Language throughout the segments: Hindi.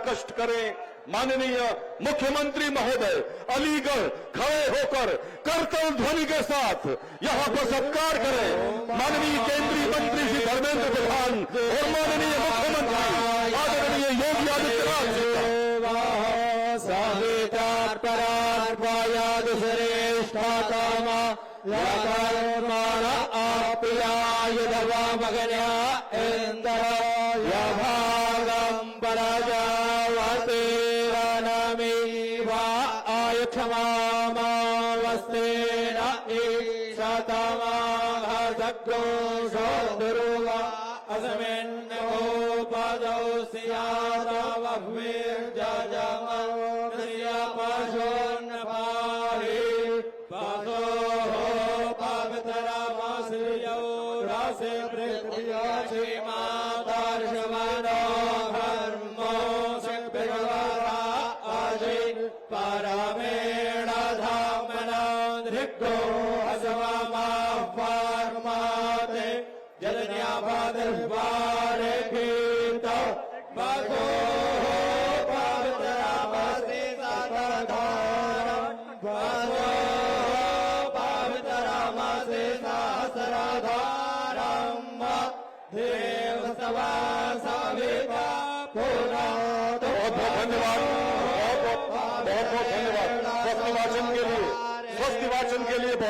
कष्ट करें। माननीय मुख्यमंत्री महोदय अलीगढ़ खड़े होकर करतल ध्वनि के साथ यहां पर सत्कार करें। माननीय केंद्रीय मंत्री श्री धर्मेंद्र प्रधान और माननीय मुख्यमंत्री आदरणीय योगी आदित्यनाथ जी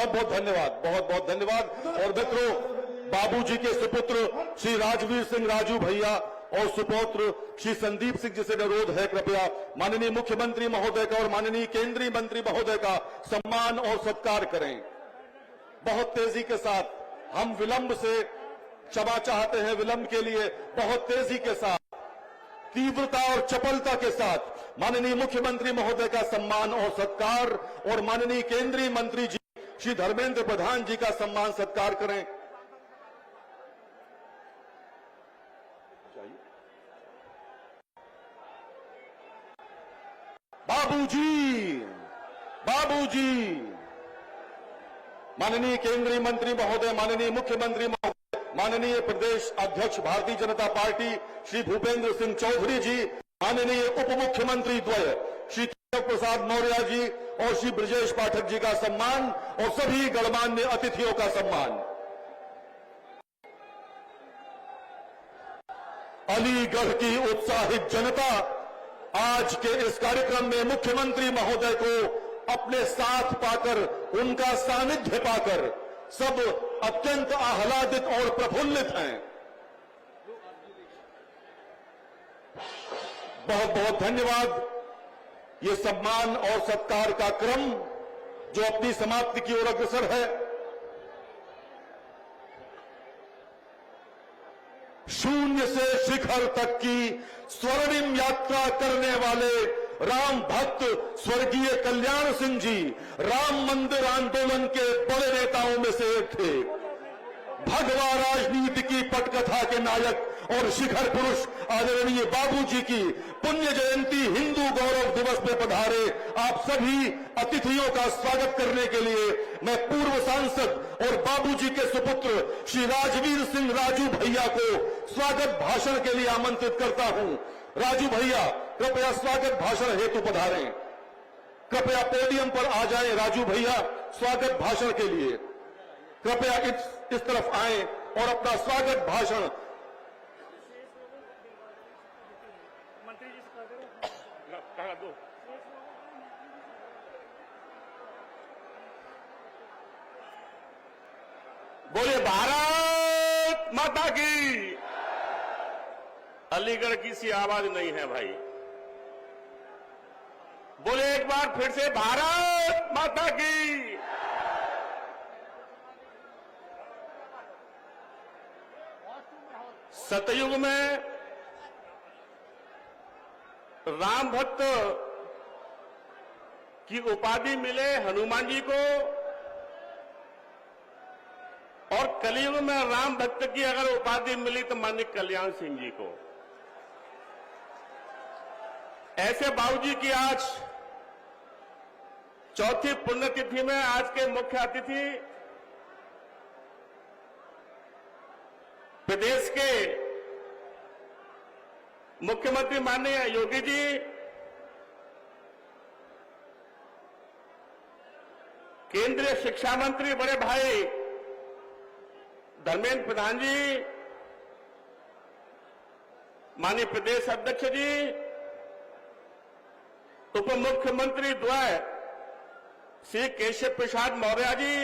बहुत धन्यवाद, बहुत बहुत धन्यवाद। और मित्रों, बाबूजी के सुपुत्र श्री राजवीर सिंह राजू भैया और सुपौत्र श्री संदीप सिंह जी से अनुरोध है, कृपया माननीय मुख्यमंत्री महोदय का और माननीय केंद्रीय मंत्री महोदय का सम्मान और सत्कार करें। बहुत तेजी के साथ हम विलंब से क्षमा चाहते हैं, विलंब के लिए बहुत तेजी के साथ, तीव्रता और चपलता के साथ माननीय मुख्यमंत्री महोदय का सम्मान और सत्कार और माननीय केंद्रीय मंत्री जी श्री धर्मेंद्र प्रधान जी का सम्मान सत्कार करें। बाबूजी, बाबूजी, माननीय केंद्रीय मंत्री महोदय, माननीय मुख्यमंत्री महोदय, माननीय प्रदेश अध्यक्ष भारतीय जनता पार्टी श्री भूपेंद्र सिंह चौधरी जी, माननीय उप मुख्यमंत्री द्वय श्री प्रसाद मौर्य जी और श्री ब्रजेश पाठक जी का सम्मान और सभी गणमान्य अतिथियों का सम्मान। अलीगढ़ की उत्साहित जनता आज के इस कार्यक्रम में मुख्यमंत्री महोदय को अपने साथ पाकर, उनका सानिध्य पाकर सब अत्यंत आह्लादित और प्रफुल्लित हैं। बहुत बहुत धन्यवाद। ये सम्मान और सत्कार का क्रम जो अपनी समाप्ति की ओर अग्रसर है, शून्य से शिखर तक की स्वर्णिम यात्रा करने वाले राम भक्त स्वर्गीय कल्याण सिंह जी राम मंदिर आंदोलन के बड़े नेताओं में से एक थे। भगवा राजनीति की पटकथा के नायक और शिखर पुरुष आदरणीय बाबूजी की पुण्य जयंती हिंदू गौरव दिवस में पधारे आप सभी अतिथियों का स्वागत करने के लिए मैं पूर्व सांसद और बाबूजी के सुपुत्र श्री राजवीर सिंह राजू भैया को स्वागत भाषण के लिए आमंत्रित करता हूं। राजू भैया कृपया स्वागत भाषण हेतु पधारें। कृपया पोडियम पर आ जाएं। राजू भैया स्वागत भाषण के लिए कृपया इस तरफ आएं और अपना स्वागत भाषण बोले भारत माता की। अलीगढ़ की सी आवाज नहीं है भाई, बोले एक बार फिर से भारत माता की। सतयुग में राम भक्त की उपाधि मिले हनुमान जी को, और कलयुग में राम भक्त की अगर उपाधि मिली तो माननीय कल्याण सिंह जी को। ऐसे बाबूजी की आज चौथी पुण्यतिथि में आज के मुख्य अतिथि प्रदेश के मुख्यमंत्री माननीय योगी जी, केंद्रीय शिक्षा मंत्री बड़े भाई धर्मेंद्र प्रधान जी, माननीय प्रदेश अध्यक्ष जी, उप मुख्यमंत्री द्वय श्री केशव प्रसाद मौर्य जी,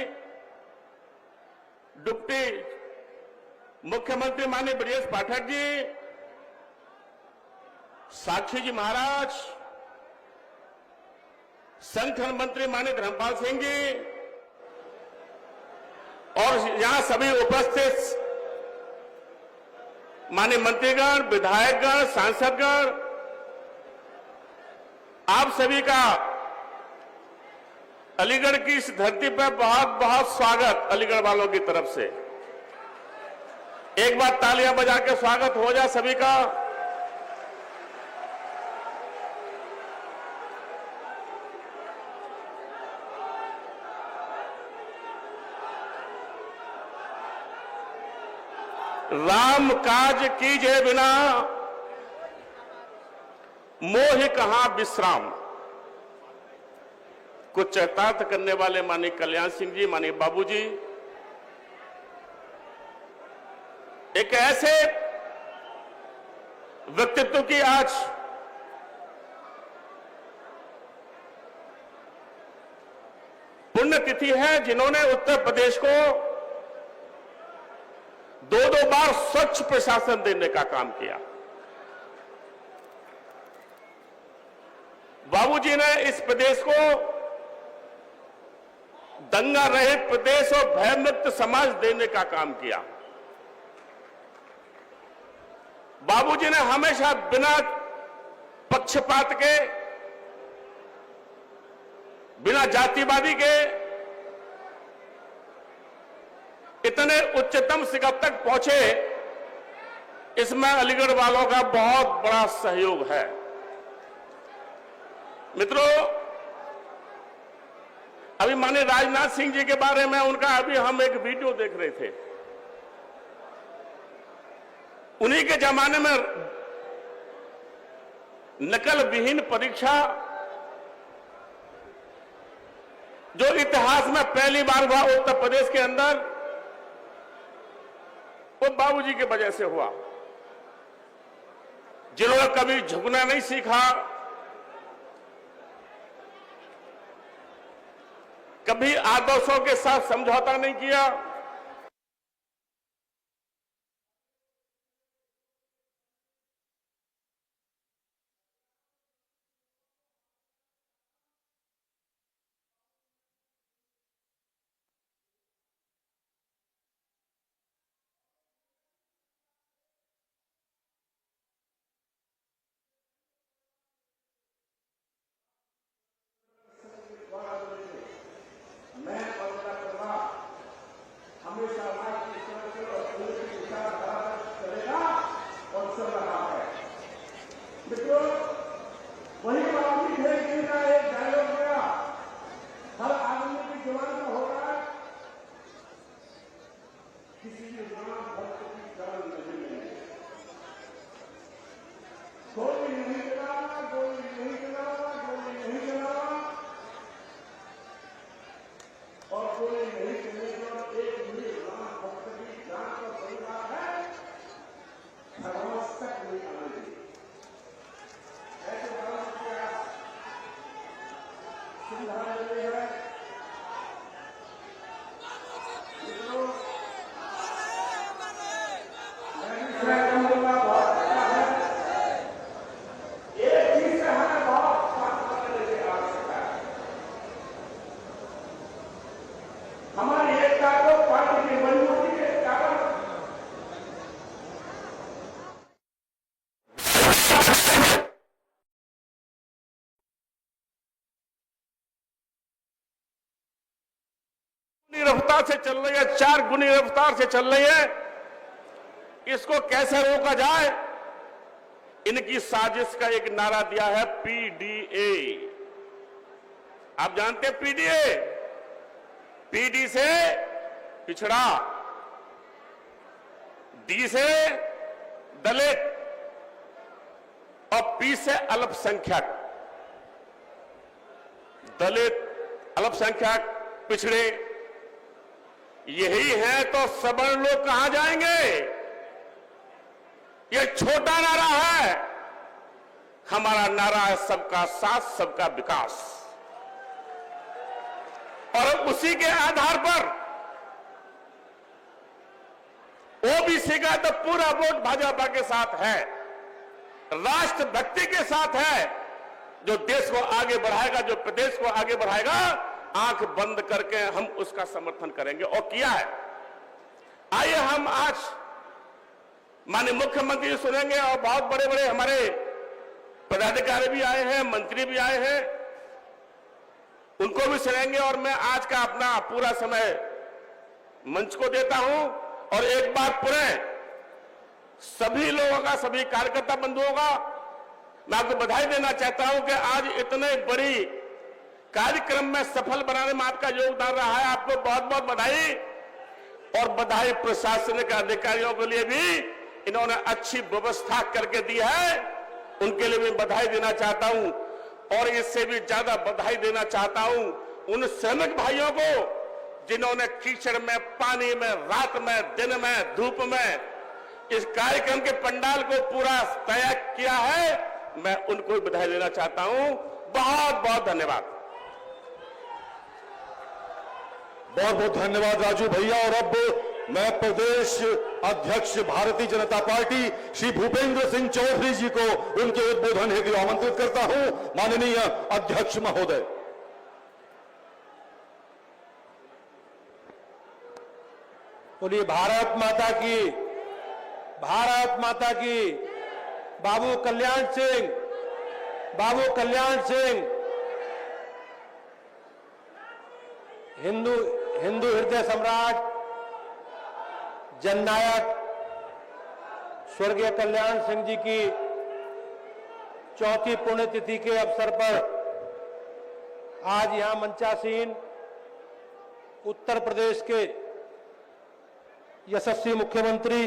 डिप्टी मुख्यमंत्री माननीय ब्रजेश पाठक जी, साक्षी जी महाराज, संगठन मंत्री माननीय धर्मपाल सिंह जी और यहां सभी उपस्थित माननीय मंत्रीगण, विधायकगण, सांसदगण, आप सभी का अलीगढ़ की इस धरती पर बहुत बहुत स्वागत अलीगढ़ वालों की तरफ से। एक बार तालियां बजा के स्वागत हो जाए सभी का। राम काज कीजे बिना मोह कहां विश्राम। कुछ चरितार्थ करने वाले माननीय कल्याण सिंह जी, माननीय बाबूजी, एक ऐसे व्यक्तित्व की आज पुण्यतिथि है जिन्होंने उत्तर प्रदेश को दो बार स्वच्छ प्रशासन देने का काम किया। बाबूजी ने इस प्रदेश को दंगा रहित प्रदेश और भयमुक्त समाज देने का काम किया। बाबूजी ने हमेशा बिना पक्षपात के, बिना जातिवादी के इतने उच्चतम शिखर तक पहुंचे, इसमें अलीगढ़ वालों का बहुत बड़ा सहयोग है। मित्रों, अभी माननीय राजनाथ सिंह जी के बारे में उनका अभी हम एक वीडियो देख रहे थे। उन्हीं के जमाने में नकल विहीन परीक्षा जो इतिहास में पहली बार हुआ उत्तर प्रदेश के अंदर, वो बाबूजी की वजह से हुआ, जिन्होंने कभी झुकना नहीं सीखा, कभी आदर्शों के साथ समझौता नहीं किया। वही बाबूजी थे जिनका एक डायलॉग गया, हर आदमी की जवान में होगा किसी भी राम भक्त की शरण नहीं लेंगे। गोली नहीं चलाना, गोली नहीं चलाना, गोली नहीं चलाना, और गोली नहीं चलने पर एक भी राम भक्त की जान का परिवार है, भगवान तक नहीं आने देंगे। ऐसे भारत के सुविधा मिली है। बहुत है, एक चीज से हमें बहुत सावधान रहने की आवश्यकता है। हमारी एकता को पार्टी की मजबूती के कारण रफ्तार से चल रही है, 4 गुनी रफ्तार से चल रही है। इसको कैसे रोका जाए, इनकी साजिश का एक नारा दिया है पीडीए। आप जानते हैं पीडीए, पीडी से पिछड़ा, डी से दलित, और पी से अल्पसंख्यक, दलित, अल्पसंख्यक, पिछड़े, यही है तो सवर्ण लोग कहां जाएंगे? यह छोटा नारा है। हमारा नारा है सबका साथ, सबका विकास, और उसी के आधार पर ओबीसी का तो पूरा वोट भाजपा के साथ है, राष्ट्रभक्ति के साथ है। जो देश को आगे बढ़ाएगा, जो प्रदेश को आगे बढ़ाएगा, आंख बंद करके हम उसका समर्थन करेंगे, और किया है। आइए हम आज माननीय मुख्यमंत्री सुनेंगे, और बहुत बड़े बड़े हमारे पदाधिकारी भी आए हैं, मंत्री भी आए हैं, उनको भी सुनेंगे। और मैं आज का अपना पूरा समय मंच को देता हूं, और एक बार पुनः सभी लोगों का, सभी कार्यकर्ता बंधुओं का मैं आपको बधाई देना चाहता हूं कि आज इतने बड़ी कार्यक्रम में सफल बनाने में आपका योगदान रहा है। आपको बहुत बहुत बधाई, और बधाई प्रशासनिक अधिकारियों के लिए भी, इन्होंने अच्छी व्यवस्था करके दी है, उनके लिए भी बधाई देना चाहता हूं। और इससे भी ज्यादा बधाई देना चाहता हूं उन श्रमिक भाइयों को जिन्होंने कीचड़ में, पानी में, रात में, दिन में, धूप में इस कार्यक्रम के पंडाल को पूरा तैयार किया है। मैं उनको भी बधाई देना चाहता हूं। बहुत बहुत धन्यवाद। बहुत बहुत धन्यवाद राजू भैया। और अब मैं प्रदेश अध्यक्ष भारतीय जनता पार्टी श्री भूपेंद्र सिंह चौधरी जी को उनके उद्बोधन हेतु आमंत्रित करता हूं। माननीय अध्यक्ष महोदय। बोलिए भारत माता की, भारत माता की। बाबू कल्याण सिंह, बाबू कल्याण सिंह। हिंदू हृदय सम्राट, जननायक स्वर्गीय कल्याण सिंह जी की चौथी पुण्यतिथि के अवसर पर आज यहां मंचासीन उत्तर प्रदेश के यशस्वी मुख्यमंत्री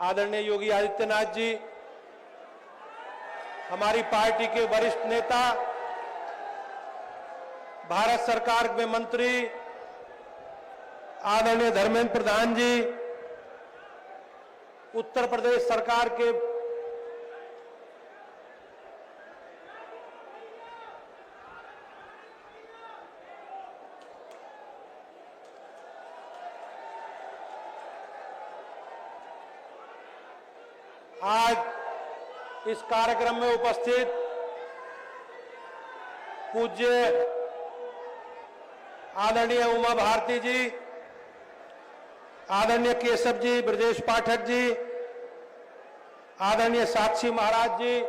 आदरणीय योगी आदित्यनाथ जी, हमारी पार्टी के वरिष्ठ नेता, भारत सरकार में मंत्री आदरणीय धर्मेंद्र प्रधान जी, उत्तर प्रदेश सरकार के आज इस कार्यक्रम में उपस्थित पूज्य आदरणीय उमा भारती जी, आदरणीय केशव जी, ब्रजेश पाठक जी, आदरणीय साक्षी महाराज जी,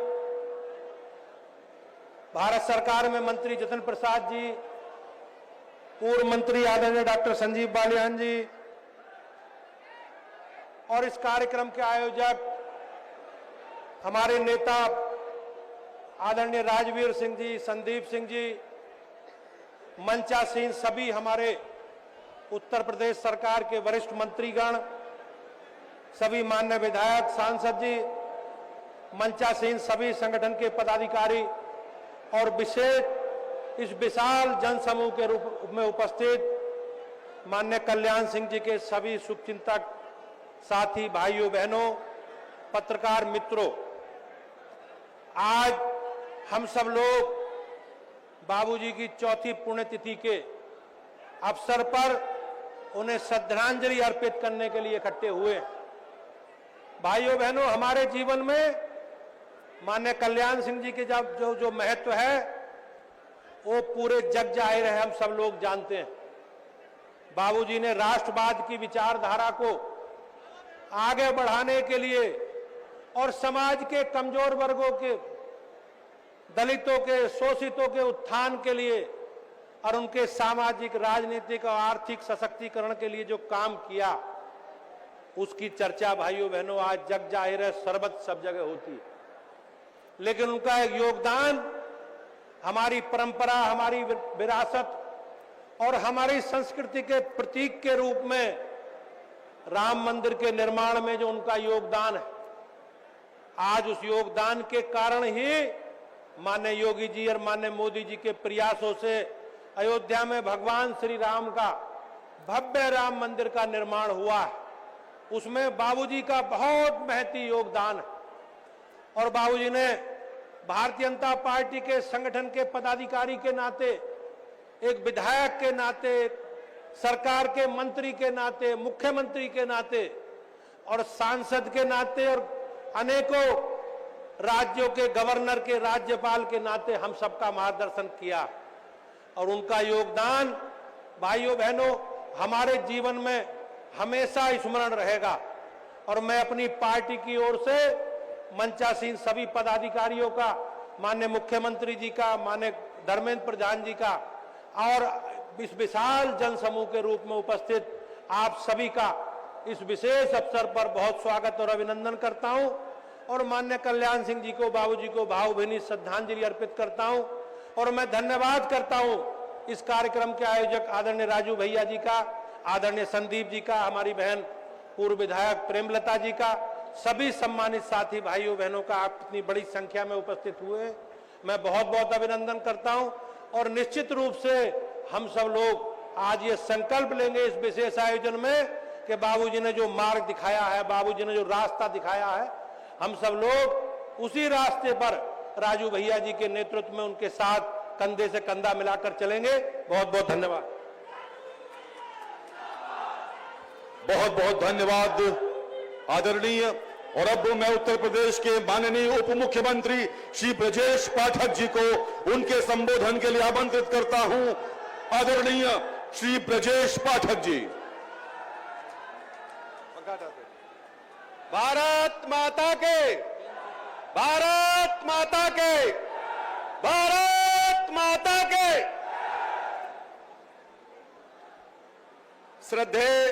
भारत सरकार में मंत्री जतिन प्रसाद जी, पूर्व मंत्री आदरणीय डॉक्टर संजीव बालियान जी, और इस कार्यक्रम के आयोजक हमारे नेता आदरणीय राजवीर सिंह जी, संदीप सिंह जी, मंचासीन सभी हमारे उत्तर प्रदेश सरकार के वरिष्ठ मंत्रीगण, सभी माननीय विधायक, सांसद जी, मंचासीन सभी संगठन के पदाधिकारी, और विशेष इस विशाल जनसमूह के रूप में उपस्थित माननीय कल्याण सिंह जी के सभी शुभचिंतक साथी, भाइयों बहनों, पत्रकार मित्रों, आज हम सब लोग बाबूजी की चौथी पुण्यतिथि के अवसर पर उन्हें श्रद्धांजलि अर्पित करने के लिए इकट्ठे हुए। भाइयों बहनों, हमारे जीवन में माननीय कल्याण सिंह जी के जो महत्व है वो पूरे जग जाहिर है, हम सब लोग जानते हैं। बाबूजी ने राष्ट्रवाद की विचारधारा को आगे बढ़ाने के लिए और समाज के कमजोर वर्गों के, दलितों के, शोषितों के उत्थान के लिए और उनके सामाजिक, राजनीतिक और आर्थिक सशक्तिकरण के लिए जो काम किया, उसकी चर्चा भाइयों बहनों आज जग जाहिर है, सर्वत्र सब जगह होती है। लेकिन उनका एक योगदान हमारी परंपरा, हमारी विरासत और हमारी संस्कृति के प्रतीक के रूप में राम मंदिर के निर्माण में जो उनका योगदान है, आज उस योगदान के कारण ही माननीय योगी जी और माननीय मोदी जी के प्रयासों से अयोध्या में भगवान श्री राम का भव्य राम मंदिर का निर्माण हुआ है। उसमें बाबूजी का बहुत महती योगदान है और बाबूजी ने भारतीय जनता पार्टी के संगठन के पदाधिकारी के नाते, एक विधायक के नाते, सरकार के मंत्री के नाते, मुख्यमंत्री के नाते और सांसद के नाते और अनेकों राज्यों के गवर्नर के, राज्यपाल के नाते हम सबका मार्गदर्शन किया और उनका योगदान भाइयों बहनों हमारे जीवन में हमेशा स्मरण रहेगा। और मैं अपनी पार्टी की ओर से मंचासीन सभी पदाधिकारियों का, माननीय मुख्यमंत्री जी का, माननीय धर्मेंद्र प्रधान जी का और इस विशाल जनसमूह के रूप में उपस्थित आप सभी का इस विशेष अवसर पर बहुत स्वागत और अभिनंदन करता हूं और माननीय कल्याण सिंह जी को, बाबूजी को भावभीनी श्रद्धांजलि अर्पित करता हूं। और मैं धन्यवाद करता हूं इस कार्यक्रम के आयोजक आदरणीय राजू भैया जी का, आदरणीय संदीप जी का, हमारी बहन पूर्व विधायक प्रेमलता जी का, सभी सम्मानित साथी भाइयों बहनों का, आप इतनी बड़ी संख्या में उपस्थित हुए, मैं बहुत बहुत अभिनंदन करता हूं। और निश्चित रूप से हम सब लोग आज ये संकल्प लेंगे इस विशेष आयोजन में कि बाबूजी ने जो मार्ग दिखाया है, बाबूजी ने जो रास्ता दिखाया है, हम सब लोग उसी रास्ते पर राजू भैया जी के नेतृत्व में उनके साथ कंधे से कंधा मिलाकर चलेंगे। बहुत बहुत धन्यवाद। बहुत बहुत धन्यवाद आदरणीय। और अब मैं उत्तर प्रदेश के माननीय उप मुख्यमंत्री श्री ब्रजेश पाठक जी को उनके संबोधन के लिए आमंत्रित करता हूं। आदरणीय श्री ब्रजेश पाठक जी। भारत माता के, भारत माता के, भारत माता के। श्रद्धेय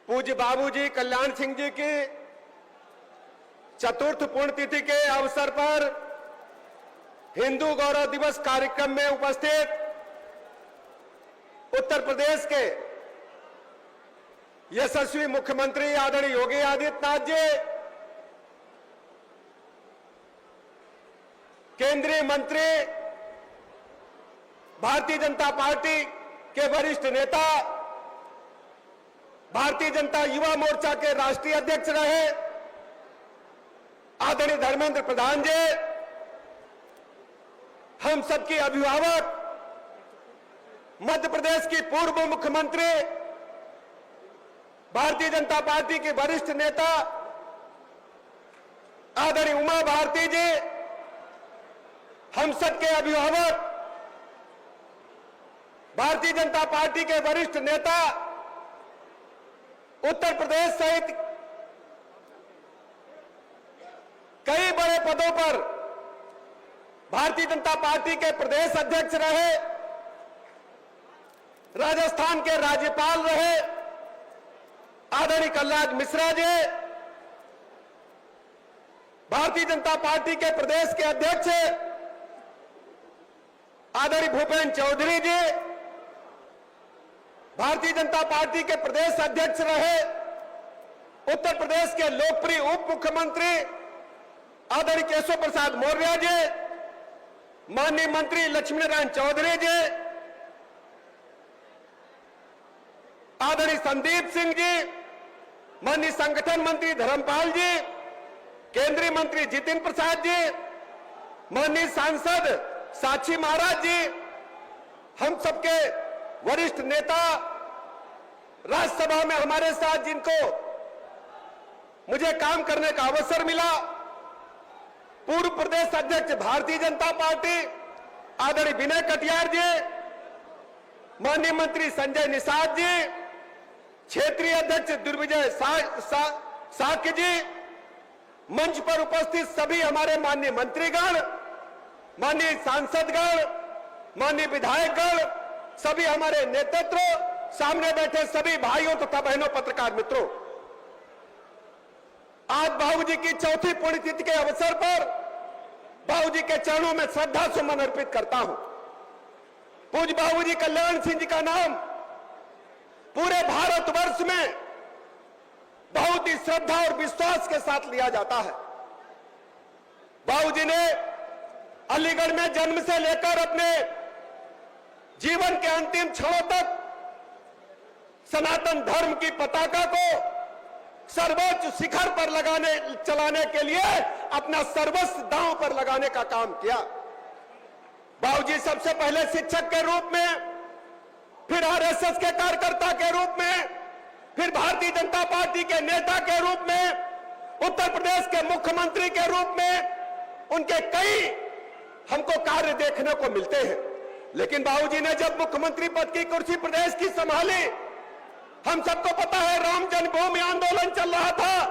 पूज्य बाबूजी कल्याण सिंह जी की चतुर्थ पुण्यतिथि के अवसर पर हिंदू गौरव दिवस कार्यक्रम में उपस्थित उत्तर प्रदेश के यशस्वी मुख्यमंत्री आदरणीय योगी आदित्यनाथ जी, केंद्रीय मंत्री, भारतीय जनता पार्टी के वरिष्ठ नेता, भारतीय जनता युवा मोर्चा के राष्ट्रीय अध्यक्ष रहे आदरणीय धर्मेंद्र प्रधान जी, हम सबके अभिभावक, मध्य प्रदेश की पूर्व मुख्यमंत्री, भारतीय जनता पार्टी के वरिष्ठ नेता आदरणीय उमा भारती जी, हम सबके अभिभावक, भारतीय जनता पार्टी के वरिष्ठ नेता, उत्तर प्रदेश सहित कई बड़े पदों पर भारतीय जनता पार्टी के प्रदेश अध्यक्ष रहे, राजस्थान के राज्यपाल रहे आदरणीय कलराज मिश्रा जी, भारतीय जनता पार्टी के प्रदेश के अध्यक्ष आदरणीय भूपेन्द्र चौधरी जी, भारतीय जनता पार्टी के प्रदेश अध्यक्ष रहे उत्तर प्रदेश के लोकप्रिय उप मुख्यमंत्री आदरणीय केशव प्रसाद मौर्य जी, माननीय मंत्री लक्ष्मी नारायण चौधरी जी, आदरणीय संदीप सिंह जी, माननीय संगठन मंत्री धर्मपाल जी, केंद्रीय मंत्री जितिन प्रसाद जी, माननीय सांसद साक्षी महाराज जी, हम सबके वरिष्ठ नेता, राज्यसभा में हमारे साथ जिनको मुझे काम करने का अवसर मिला, पूर्व प्रदेश अध्यक्ष भारतीय जनता पार्टी आदरणीय विनय कटियार जी, माननीय मंत्री संजय निषाद जी, क्षेत्रीय अध्यक्ष दुर्विजय साक्य जी, मंच पर उपस्थित सभी हमारे माननीय मंत्रीगण, माननीय सांसदगण, माननीय विधायकगण, सभी हमारे नेतृत्व, सामने बैठे सभी भाइयों तथा बहनों, पत्रकार मित्रों, आज बाबूजी की चौथी पुण्यतिथि के अवसर पर बाबूजी के चरणों में श्रद्धा सुमन अर्पित करता हूं। पूज्य बाबूजी कल्याण सिंह जी का नाम पूरे भारतवर्ष में बहुत ही श्रद्धा और विश्वास के साथ लिया जाता है। बाबूजी ने अलीगढ़ में जन्म से लेकर अपने जीवन के अंतिम क्षणों तक सनातन धर्म की पताका को सर्वोच्च शिखर पर चलाने के लिए अपना सर्वस्व दांव पर लगाने का काम किया। बाबूजी सबसे पहले शिक्षक के रूप में, फिर आरएसएस के कार्यकर्ता के रूप में, फिर भारतीय जनता पार्टी के नेता के रूप में, उत्तर प्रदेश के मुख्यमंत्री के रूप में उनके कई हमको कार्य देखने को मिलते हैं। लेकिन बाबूजी ने जब मुख्यमंत्री पद की कुर्सी प्रदेश की संभाली, हम सबको पता है राम जन्मभूमि आंदोलन चल रहा था।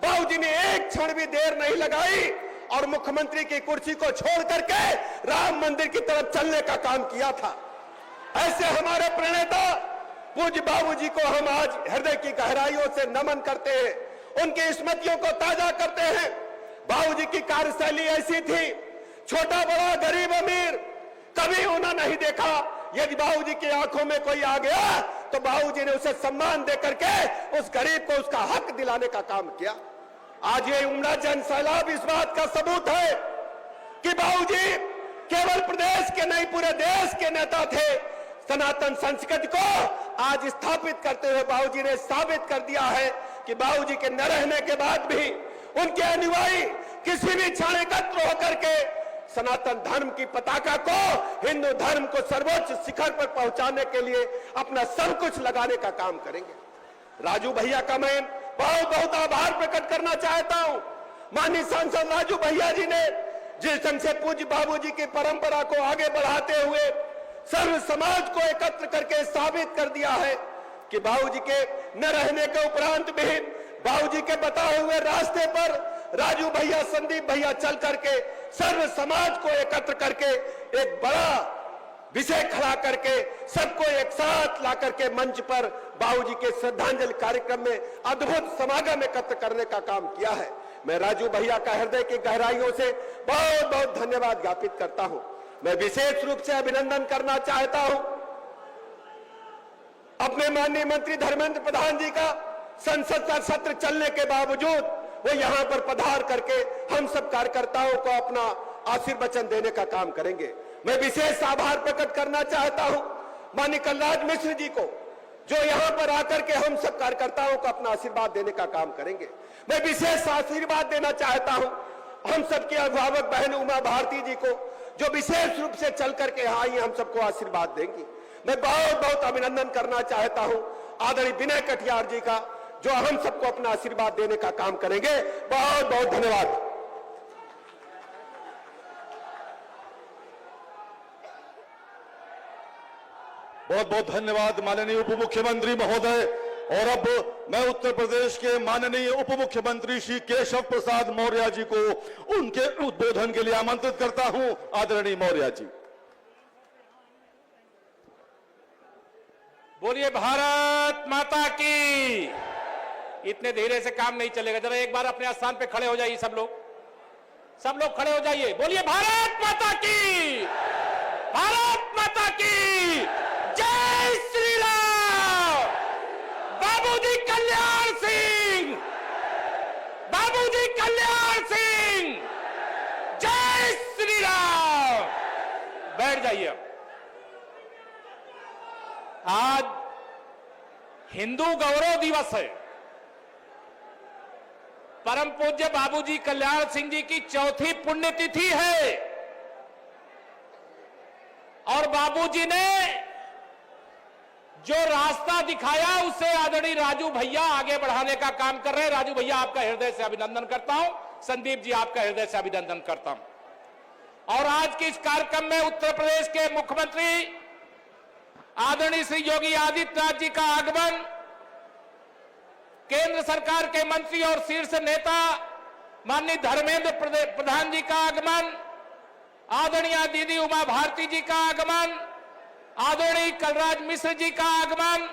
बाबूजी ने एक क्षण भी देर नहीं लगाई और मुख्यमंत्री की कुर्सी को छोड़ करके राम मंदिर की तरफ चलने का काम किया था। ऐसे हमारे प्रणेता पूज्य बाबूजी को हम आज हृदय की गहराइयों से नमन करते हैं, उनकी स्मृतियों को ताजा करते हैं। बाबूजी की कार्यशैली ऐसी थी, छोटा बड़ा गरीब अमीर कभी उन्हें नहीं देखा। यदि बाबूजी की आंखों में कोई आ गया तो बाबूजी ने उसे सम्मान देकर के उस गरीब को उसका हक दिलाने का काम किया। आज ये उमड़ा जन सैलाब इस बात का सबूत है कि बाबूजी केवल प्रदेश के नहीं पूरे देश के नेता थे। सनातन संस्कृति को आज स्थापित करते हुए बाबूजी ने साबित कर दिया है कि बाबूजी के न रहने के बाद भी उनके अनुयायी किसी भी क्षण एकत्र होकर के सनातन धर्म की पताका को, हिंदू धर्म को सर्वोच्च शिखर पर पहुंचाने के लिए अपना सब कुछ लगाने का काम करेंगे। राजू भैया का मैं बहुत बहुत आभार प्रकट करना चाहता हूं। माननीय सांसद राजू भैया जी ने जिस ढंग से पूज्य बाबूजी की परंपरा को आगे बढ़ाते हुए सर्व समाज को एकत्र करके साबित कर दिया है कि बाबूजी के न रहने के उपरांत भी बाबूजी के बताए हुए रास्ते पर राजू भैया, संदीप भैया चल करके सर्व समाज को एकत्र करके एक बड़ा विषय खड़ा करके सबको एक साथ ला करके मंच पर बाबूजी के श्रद्धांजलि कार्यक्रम में अद्भुत समागम एकत्र करने का काम किया है। मैं राजू भैया का हृदय की गहराइयों से बहुत बहुत धन्यवाद ज्ञापित करता हूं। मैं विशेष रूप से अभिनंदन करना चाहता हूं अपने माननीय मंत्री धर्मेंद्र प्रधान जी का। संसद का सत्र चलने के बावजूद वो यहां पर पधार करके हम सब कार्यकर्ताओं को अपना आशीर्वचन देने का काम करेंगे। मैं विशेष आभार प्रकट करना चाहता हूं माननीय कलराज मिश्र जी को, जो यहां पर आकर के हम सब कार्यकर्ताओं को अपना आशीर्वाद देने का काम करेंगे। मैं विशेष आशीर्वाद देना चाहता हूं हम सबके अभिभावक बहन उमा भारती जी को, जो विशेष रूप से चल करके यहाँ आई हम सबको आशीर्वाद देंगी। मैं बहुत बहुत अभिनंदन करना चाहता हूं आदरणीय विनय कटियार जी का, जो हम सबको अपना आशीर्वाद देने का काम करेंगे। बहुत बहुत धन्यवाद। बहुत बहुत धन्यवाद माननीय उप मुख्यमंत्री महोदय। और अब मैं उत्तर प्रदेश के माननीय उप मुख्यमंत्री श्री केशव प्रसाद मौर्य जी को उनके उद्बोधन के लिए आमंत्रित करता हूं। आदरणीय मौर्य जी। बोलिए भारत माता की। इतने धीरे से काम नहीं चलेगा, जरा एक बार अपने स्थान पे खड़े हो जाइए सब लोग खड़े हो जाइए। बोलिए भारत माता की, भारत माता की जय श्री राम। बाबूजी कल्याण सिंह, बाबूजी कल्याण सिंह, जय श्री राम। बैठ जाइए। आज हिंदू गौरव दिवस है। परम पूज्य बाबूजी कल्याण सिंह जी की चौथी पुण्यतिथि है और बाबूजी ने जो रास्ता दिखाया उसे आदरणीय राजू भैया आगे बढ़ाने का काम कर रहे हैं। राजू भैया आपका हृदय से अभिनंदन करता हूं। संदीप जी आपका हृदय से अभिनंदन करता हूं। और आज के इस कार्यक्रम में उत्तर प्रदेश के मुख्यमंत्री आदरणीय श्री योगी आदित्यनाथ जी का आगमन, केंद्र सरकार के मंत्री और शीर्ष नेता माननीय धर्मेंद्र प्रधान जी का आगमन, आदरणीय दीदी उमा भारती जी का आगमन, आदरणीय कलराज मिश्र जी का आगमन,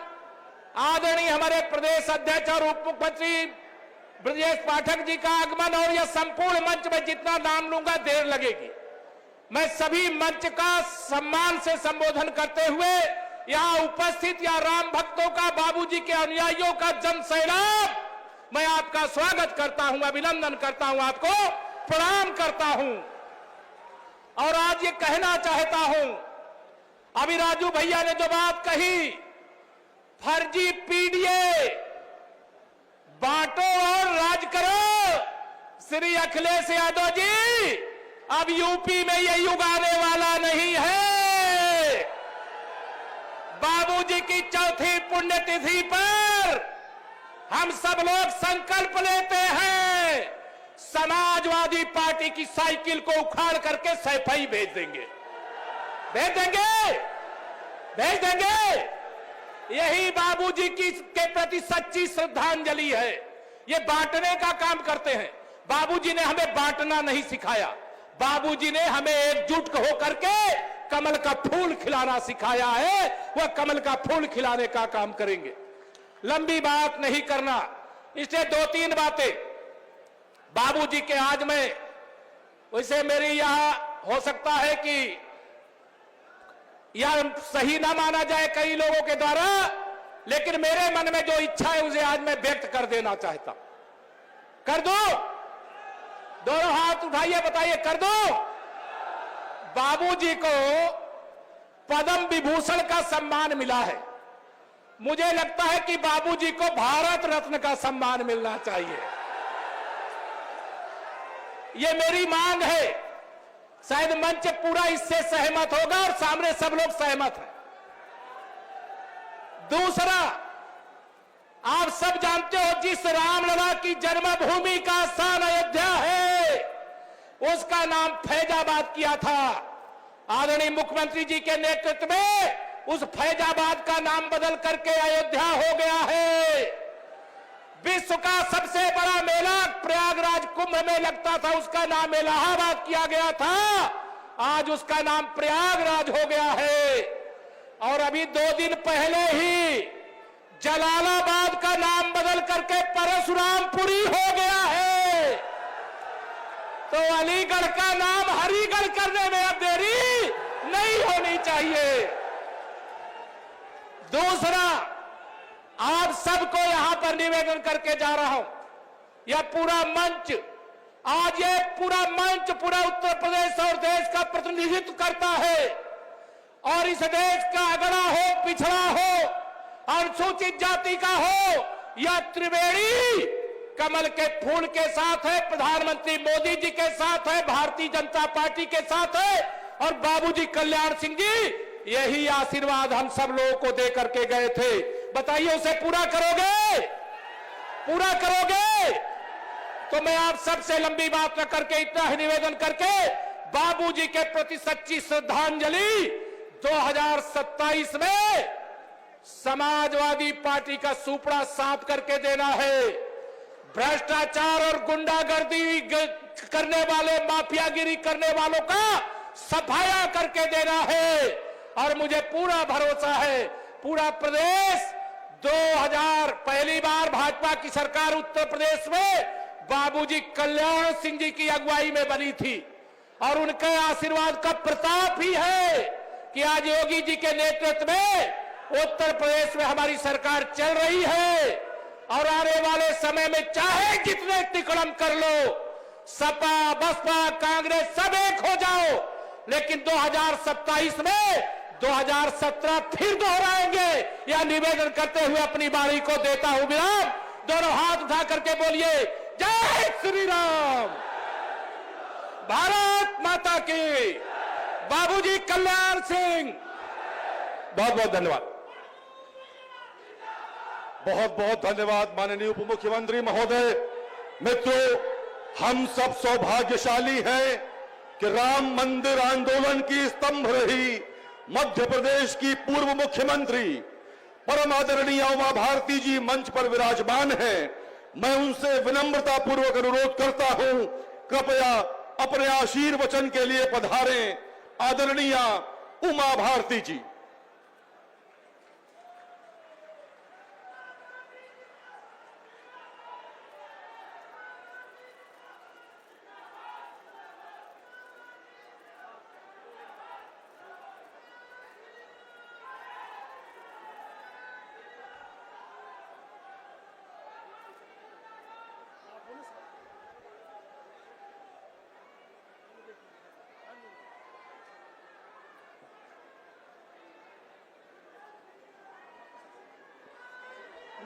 आदरणीय हमारे प्रदेश अध्यक्ष और उप मुख्यमंत्री ब्रजेश पाठक जी का आगमन, और यह संपूर्ण मंच में जितना नाम लूंगा देर लगेगी। मैं सभी मंच का सम्मान से संबोधन करते हुए यहाँ उपस्थित या राम भक्तों का, बाबूजी के अनुयायियों का जन सैलाब मैं आपका स्वागत करता हूं, अभिनंदन करता हूं, आपको प्रणाम करता हूं। और आज ये कहना चाहता हूं, अभी राजू भैया ने जो बात कही, फर्जी पीडीए बांटो और राज करो, श्री अखिलेश यादव जी अब यूपी में ये युग आने वाला नहीं है। बाबूजी की चौथी पुण्यतिथि पर हम सब लोग संकल्प लेते हैं, समाजवादी पार्टी की साइकिल को उखाड़ करके सैफई भेज देंगे, भेज देंगे, भेज देंगे। यही बाबूजी की के प्रति सच्ची श्रद्धांजलि है। ये बांटने का काम करते हैं। बाबूजी ने हमें बांटना नहीं सिखाया, बाबूजी ने हमें एकजुट होकर के कमल का फूल खिलाना सिखाया है। वह कमल का फूल खिलाने का काम करेंगे। लंबी बात नहीं करना, इसलिए 2-3 बातें बाबूजी के आज में, वैसे मेरी यहां हो सकता है कि यह सही ना माना जाए कई लोगों के द्वारा, लेकिन मेरे मन में जो इच्छा है उसे आज मैं व्यक्त कर देना चाहता हूं। कर दो, दोनों हाथ उठाइए, बताइए कर दो। बाबूजी को पद्म विभूषण का सम्मान मिला है। मुझे लगता है कि बाबूजी को भारत रत्न का सम्मान मिलना चाहिए। यह मेरी मांग है, शायद मंच पूरा इससे सहमत होगा और सामने सब लोग सहमत हैं। दूसरा, आप सब जानते हो जिस रामलला की जन्मभूमि का स्थान अयोध्या है, उसका नाम फैजाबाद किया था। आदरणीय मुख्यमंत्री जी के नेतृत्व में उस फैजाबाद का नाम बदल करके अयोध्या हो गया है। विश्व का सबसे बड़ा मेला प्रयागराज कुंभ में लगता था, उसका नाम इलाहाबाद किया गया था, आज उसका नाम प्रयागराज हो गया है। और अभी 2 दिन पहले ही जलालाबाद का नाम बदल करके परशुरामपुरी हो गया है। तो अलीगढ़ का नाम हरिगढ़ करने में अब देरी नहीं होनी चाहिए। दूसरा, आप सबको यहां पर निवेदन करके जा रहा हूं, यह पूरा मंच, आज ये पूरा मंच पूरा उत्तर प्रदेश और देश का प्रतिनिधित्व करता है। और इस देश का अगड़ा हो, पिछड़ा हो, अनुसूचित जाति का हो या त्रिवेणी कमल के फूल के साथ है, प्रधानमंत्री मोदी जी के साथ है, भारतीय जनता पार्टी के साथ है और बाबूजी कल्याण सिंह जी, यही आशीर्वाद हम सब लोगों को दे करके गए थे। बताइए उसे पूरा करोगे? पूरा करोगे? तो मैं आप सबसे लंबी बात न करके इतना ही निवेदन करके बाबूजी के प्रति सच्ची श्रद्धांजलि 2027 में समाजवादी पार्टी का सुपड़ा साफ करके देना है। भ्रष्टाचार और गुंडागर्दी करने वाले, माफियागिरी करने वालों का सफाया करके देना है। और मुझे पूरा भरोसा है, पूरा प्रदेश 2000 पहली बार भाजपा की सरकार उत्तर प्रदेश में बाबूजी कल्याण सिंह जी की अगुवाई में बनी थी और उनके आशीर्वाद का प्रताप ही है कि आज योगी जी के नेतृत्व में उत्तर प्रदेश में हमारी सरकार चल रही है। और आने वाले समय में चाहे जितने तिकड़म कर लो, सपा, बसपा, कांग्रेस सब एक हो जाओ, लेकिन 2027 में 2017 फिर दोहराएंगे। यह निवेदन करते हुए अपनी बारी को देता हूं विराम। दोनों हाथ उठा करके बोलिए जय श्री राम, भारत माता की, बाबूजी कल्याण सिंह। बहुत बहुत धन्यवाद। बहुत बहुत धन्यवाद माननीय उप मुख्यमंत्री महोदय। मित्रों, हम सब सौभाग्यशाली हैं कि राम मंदिर आंदोलन की स्तंभ रही मध्य प्रदेश की पूर्व मुख्यमंत्री परम आदरणीय उमा भारती जी मंच पर विराजमान हैं। मैं उनसे विनम्रता पूर्वक अनुरोध करता हूं, कृपया अपने आशीर्वचन के लिए पधारें। आदरणीय उमा भारती जी।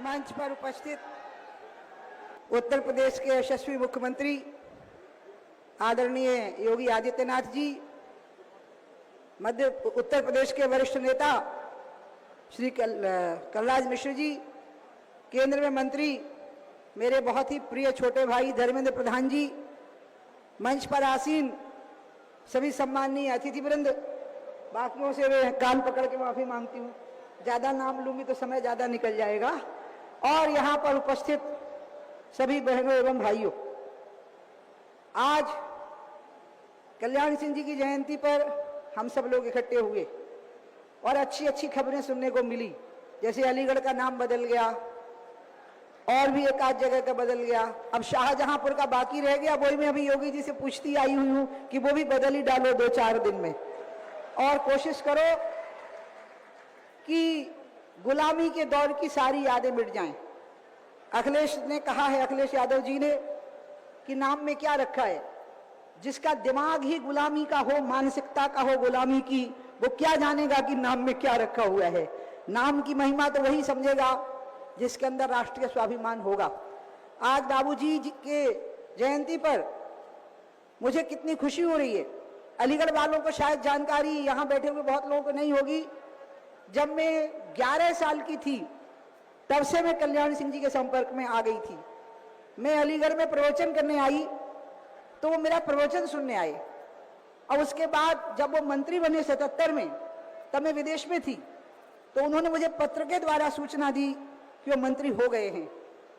मंच पर उपस्थित उत्तर प्रदेश के यशस्वी मुख्यमंत्री आदरणीय योगी आदित्यनाथ जी, उत्तर प्रदेश के वरिष्ठ नेता श्री कलराज मिश्र जी, केंद्र में मंत्री मेरे बहुत ही प्रिय छोटे भाई धर्मेंद्र प्रधान जी, मंच पर आसीन सभी सम्माननीय अतिथिवृंद, बाकियों से वे कान पकड़ के माफी मांगती हूँ, ज्यादा नाम लूंगी तो समय ज्यादा निकल जाएगा, और यहाँ पर उपस्थित सभी बहनों एवं भाइयों, आज कल्याण सिंह जी की जयंती पर हम सब लोग इकट्ठे हुए और अच्छी अच्छी खबरें सुनने को मिली, जैसे अलीगढ़ का नाम बदल गया और भी एक आध जगह का बदल गया, अब शाहजहांपुर का बाकी रह गया, वही मैं अभी योगी जी से पूछती आई हुई हूं कि वो भी बदल ही डालो 2-4 दिन में, और कोशिश करो कि गुलामी के दौर की सारी यादें मिट जाएं। अखिलेश ने कहा है, अखिलेश यादव जी ने, कि नाम में क्या रखा है, जिसका दिमाग ही गुलामी का हो, मानसिकता का हो गुलामी की, वो क्या जानेगा कि नाम में क्या रखा हुआ है। नाम की महिमा तो वही समझेगा जिसके अंदर राष्ट्रीय स्वाभिमान होगा। आज बाबूजी के जयंती पर मुझे कितनी खुशी हो रही है। अलीगढ़ वालों को शायद जानकारी यहाँ बैठे हुए बहुत लोगों को नहीं होगी, जब मैं 11 साल की थी तब से मैं कल्याण सिंह जी के संपर्क में आ गई थी। मैं अलीगढ़ में प्रवचन करने आई तो वो मेरा प्रवचन सुनने आए, और उसके बाद जब वो मंत्री बने 77 में, तब मैं विदेश में थी, तो उन्होंने मुझे पत्र के द्वारा सूचना दी कि वो मंत्री हो गए हैं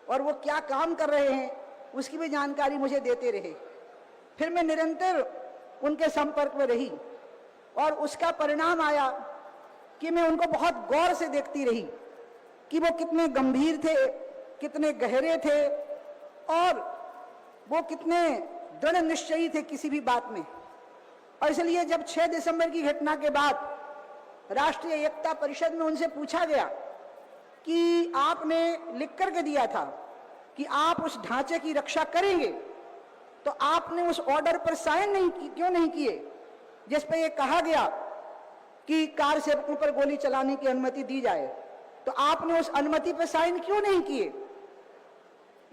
और वो क्या काम कर रहे हैं उसकी भी जानकारी मुझे देते रहे। फिर मैं निरंतर उनके संपर्क में रही और उसका परिणाम आया कि मैं उनको बहुत गौर से देखती रही कि वो कितने गंभीर थे, कितने गहरे थे और वो कितने दृढ़ निश्चयी थे किसी भी बात में। और इसलिए जब 6 दिसंबर की घटना के बाद राष्ट्रीय एकता परिषद में उनसे पूछा गया कि आपने लिख करके दिया था कि आप उस ढांचे की रक्षा करेंगे, तो आपने उस ऑर्डर पर साइन क्यों नहीं किए जिस पे ये कहा गया कि कार सेवकों पर गोली चलाने की अनुमति दी जाए, तो आपने उस अनुमति पर साइन क्यों नहीं किए।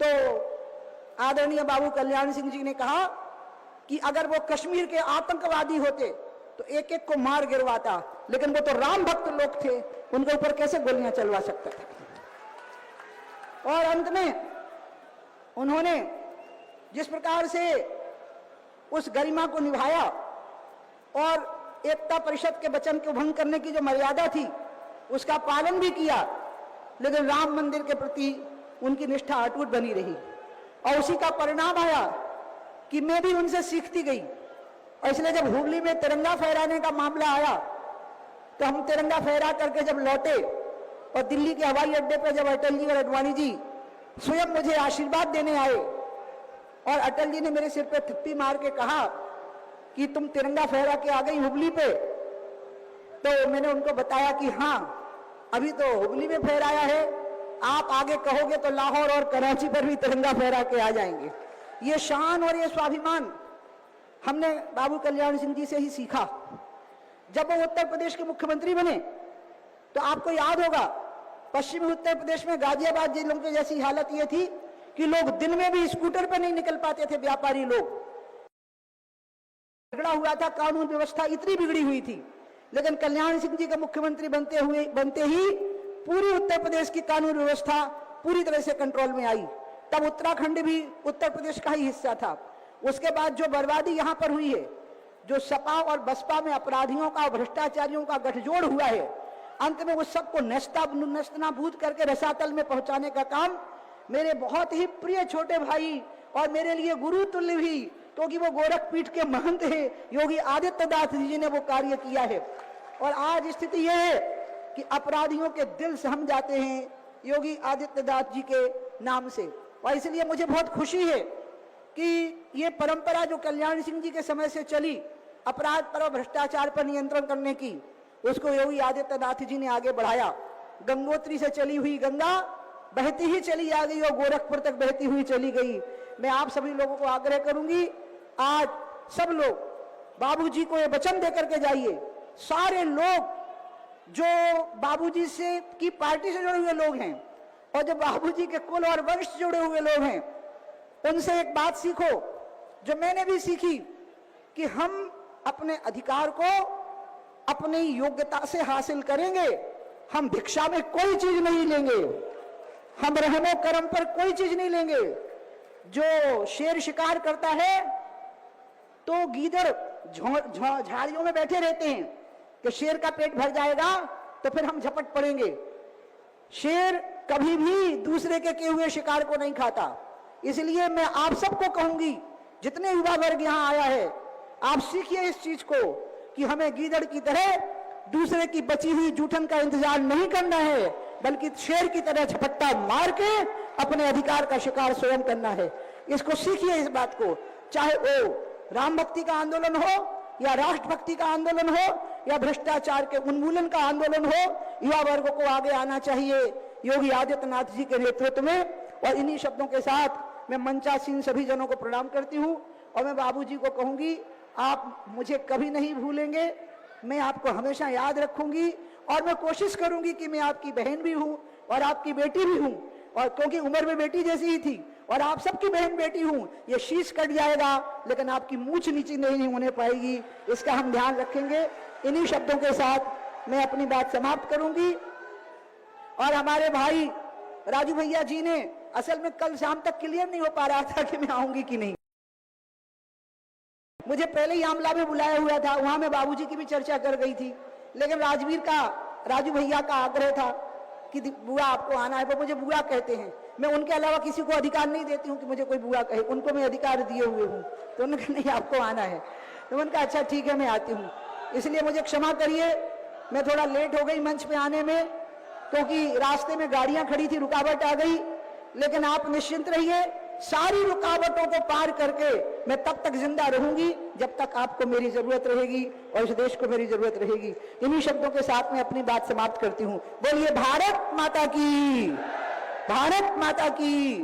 तो आदरणीय बाबू कल्याण सिंह जी ने कहा कि अगर वो कश्मीर के आतंकवादी होते तो एक एक को मार गिरवाता, लेकिन वो तो राम भक्त लोग थे, उनके ऊपर कैसे गोलियां चलवा सकता था। और अंत में उन्होंने जिस प्रकार से उस गरिमा को निभाया और एकता परिषद के वचन के भंग करने की जो मर्यादा थी उसका पालन भी किया, लेकिन राम मंदिर के प्रति उनकी निष्ठा अटूट बनी रही। और उसी का परिणाम आया कि मैं भी उनसे सीखती गई, और इसलिए जब हुगली में तिरंगा फहराने का मामला आया तो हम तिरंगा फहरा करके जब लौटे और दिल्ली के हवाई अड्डे पर जब अटल जी और अडवाणी जी स्वयं मुझे आशीर्वाद देने आए और अटल जी ने मेरे सिर पे थप्पी मार के कहा कि तुम तिरंगा फहरा के आ गई हुगली पे, तो मैंने उनको बताया कि हाँ, अभी तो हुगली में फहराया है, आप आगे कहोगे तो लाहौर और कराची पर भी तिरंगा फहरा के आ जाएंगे। ये शान और ये स्वाभिमान हमने बाबू कल्याण सिंह जी से ही सीखा। जब वो उत्तर प्रदेश के मुख्यमंत्री बने तो आपको याद होगा पश्चिमी उत्तर प्रदेश में गाजियाबाद जिलों की जैसी हालत ये थी कि लोग दिन में भी स्कूटर पर नहीं निकल पाते थे, व्यापारी लोग। बिगड़ा हुआ था, कानून व्यवस्था इतनी बिगड़ी हुई थी, लेकिन कल्याण सिंह जी का मुख्यमंत्री बनते ही पूरी उत्तर प्रदेश की कानून व्यवस्था पूरी तरह से कंट्रोल में आई। तब उत्तराखंड भी उत्तर प्रदेश का ही हिस्सा था। उसके बाद जो बर्बादी यहाँ पर हुई है, जो सपा और बसपा में अपराधियों का, भ्रष्टाचारियों का गठजोड़ हुआ है, अंत में उस सबको नस्तानाबूद करके रसातल में पहुंचाने का काम मेरे बहुत ही प्रिय छोटे भाई और मेरे लिए गुरु तुल्य भी, क्योंकि वो गोरखपीठ के महंत है, योगी आदित्यनाथ जी ने वो कार्य किया है। और आज स्थिति यह है कि अपराधियों के दिल सहम जाते हैं योगी आदित्यनाथ जी के नाम से। और इसलिए मुझे बहुत खुशी है कि ये परंपरा जो कल्याण सिंह जी के समय से चली, अपराध पर और भ्रष्टाचार पर नियंत्रण करने की, उसको योगी आदित्यनाथ जी ने आगे बढ़ाया। गंगोत्री से चली हुई गंगा बहती ही चली आ गई और गोरखपुर तक बहती हुई चली गई। मैं आप सभी लोगों को आग्रह करूंगी, आज सब लोग बाबूजी को ये वचन देकर के जाइए। सारे लोग जो बाबूजी से की पार्टी से जुड़े हुए लोग हैं, और जो बाबूजी के कुल और वंश जुड़े हुए लोग हैं, उनसे एक बात सीखो जो मैंने भी सीखी, कि हम अपने अधिकार को अपनी योग्यता से हासिल करेंगे। हम भिक्षा में कोई चीज नहीं लेंगे, हम रहमो करम पर कोई चीज नहीं लेंगे। जो शेर शिकार करता है तो गीदड़ झाड़ियों में बैठे रहते हैं कि शेर का पेट भर जाएगा तो फिर हम झपट पड़ेंगे। शेर कभी भी दूसरे के किए हुए शिकार को नहीं खाता। इसलिए मैं आप सबको कहूंगी, जितने युवा वर्ग यहां आया है, आप सीखिए इस चीज को कि हमें गीदड़ की तरह दूसरे की बची हुई जूठन का इंतजार नहीं करना है, बल्कि शेर की तरह झपट्टा मार के अपने अधिकार का शिकार स्वयं करना है। इसको सीखिए, इस बात को। चाहे वो राम भक्ति का आंदोलन हो या राष्ट्रभक्ति का आंदोलन हो या भ्रष्टाचार के उन्मूलन का आंदोलन हो, युवा वर्ग को आगे आना चाहिए योगी आदित्यनाथ जी के नेतृत्व में। और इन्हीं शब्दों के साथ मैं मंचासीन सभी जनों को प्रणाम करती हूं और मैं बाबूजी को कहूंगी, आप मुझे कभी नहीं भूलेंगे, मैं आपको हमेशा याद रखूंगी और मैं कोशिश करूंगी कि मैं आपकी बहन भी हूं और आपकी बेटी भी हूं, और क्योंकि उम्र में बेटी जैसी ही थी और आप सबकी बहन बेटी हूं। ये शीश कट जाएगा लेकिन आपकी मूंछ नीचे नहीं होने पाएगी, इसका हम ध्यान रखेंगे। इन्हीं शब्दों के साथ मैं अपनी बात समाप्त करूंगी। और हमारे भाई राजू भैया जी ने असल में कल शाम तक क्लियर नहीं हो पा रहा था कि मैं आऊंगी कि नहीं। मुझे पहले ही आमला में बुलाया हुआ था, वहां मैं बाबूजी की भी चर्चा कर गई थी, लेकिन राजू भैया का आग्रह था कि बुआ आपको आना है। वो मुझे बुआ कहते हैं, मैं उनके अलावा किसी को अधिकार नहीं देती हूँ कि मुझे कोई बुआ कहे, उनको मैं अधिकार दिए हुए हूँ। तो उन्होंने कहा नहीं आपको आना है, तो उनका अच्छा ठीक है मैं आती हूँ। इसलिए मुझे क्षमा करिए, मैं थोड़ा लेट हो गई मंच पे आने में, क्योंकि रास्ते में गाड़ियां खड़ी थी, रुकावट आ गई। लेकिन आप निश्चिंत रहिए, सारी रुकावटों को पार करके मैं तब तक जिंदा रहूंगी जब तक आपको मेरी जरूरत रहेगी और इस देश को मेरी जरूरत रहेगी। इन्हीं शब्दों के साथ मैं अपनी बात समाप्त करती हूं। बोलिए भारत माता की, भारत माता की,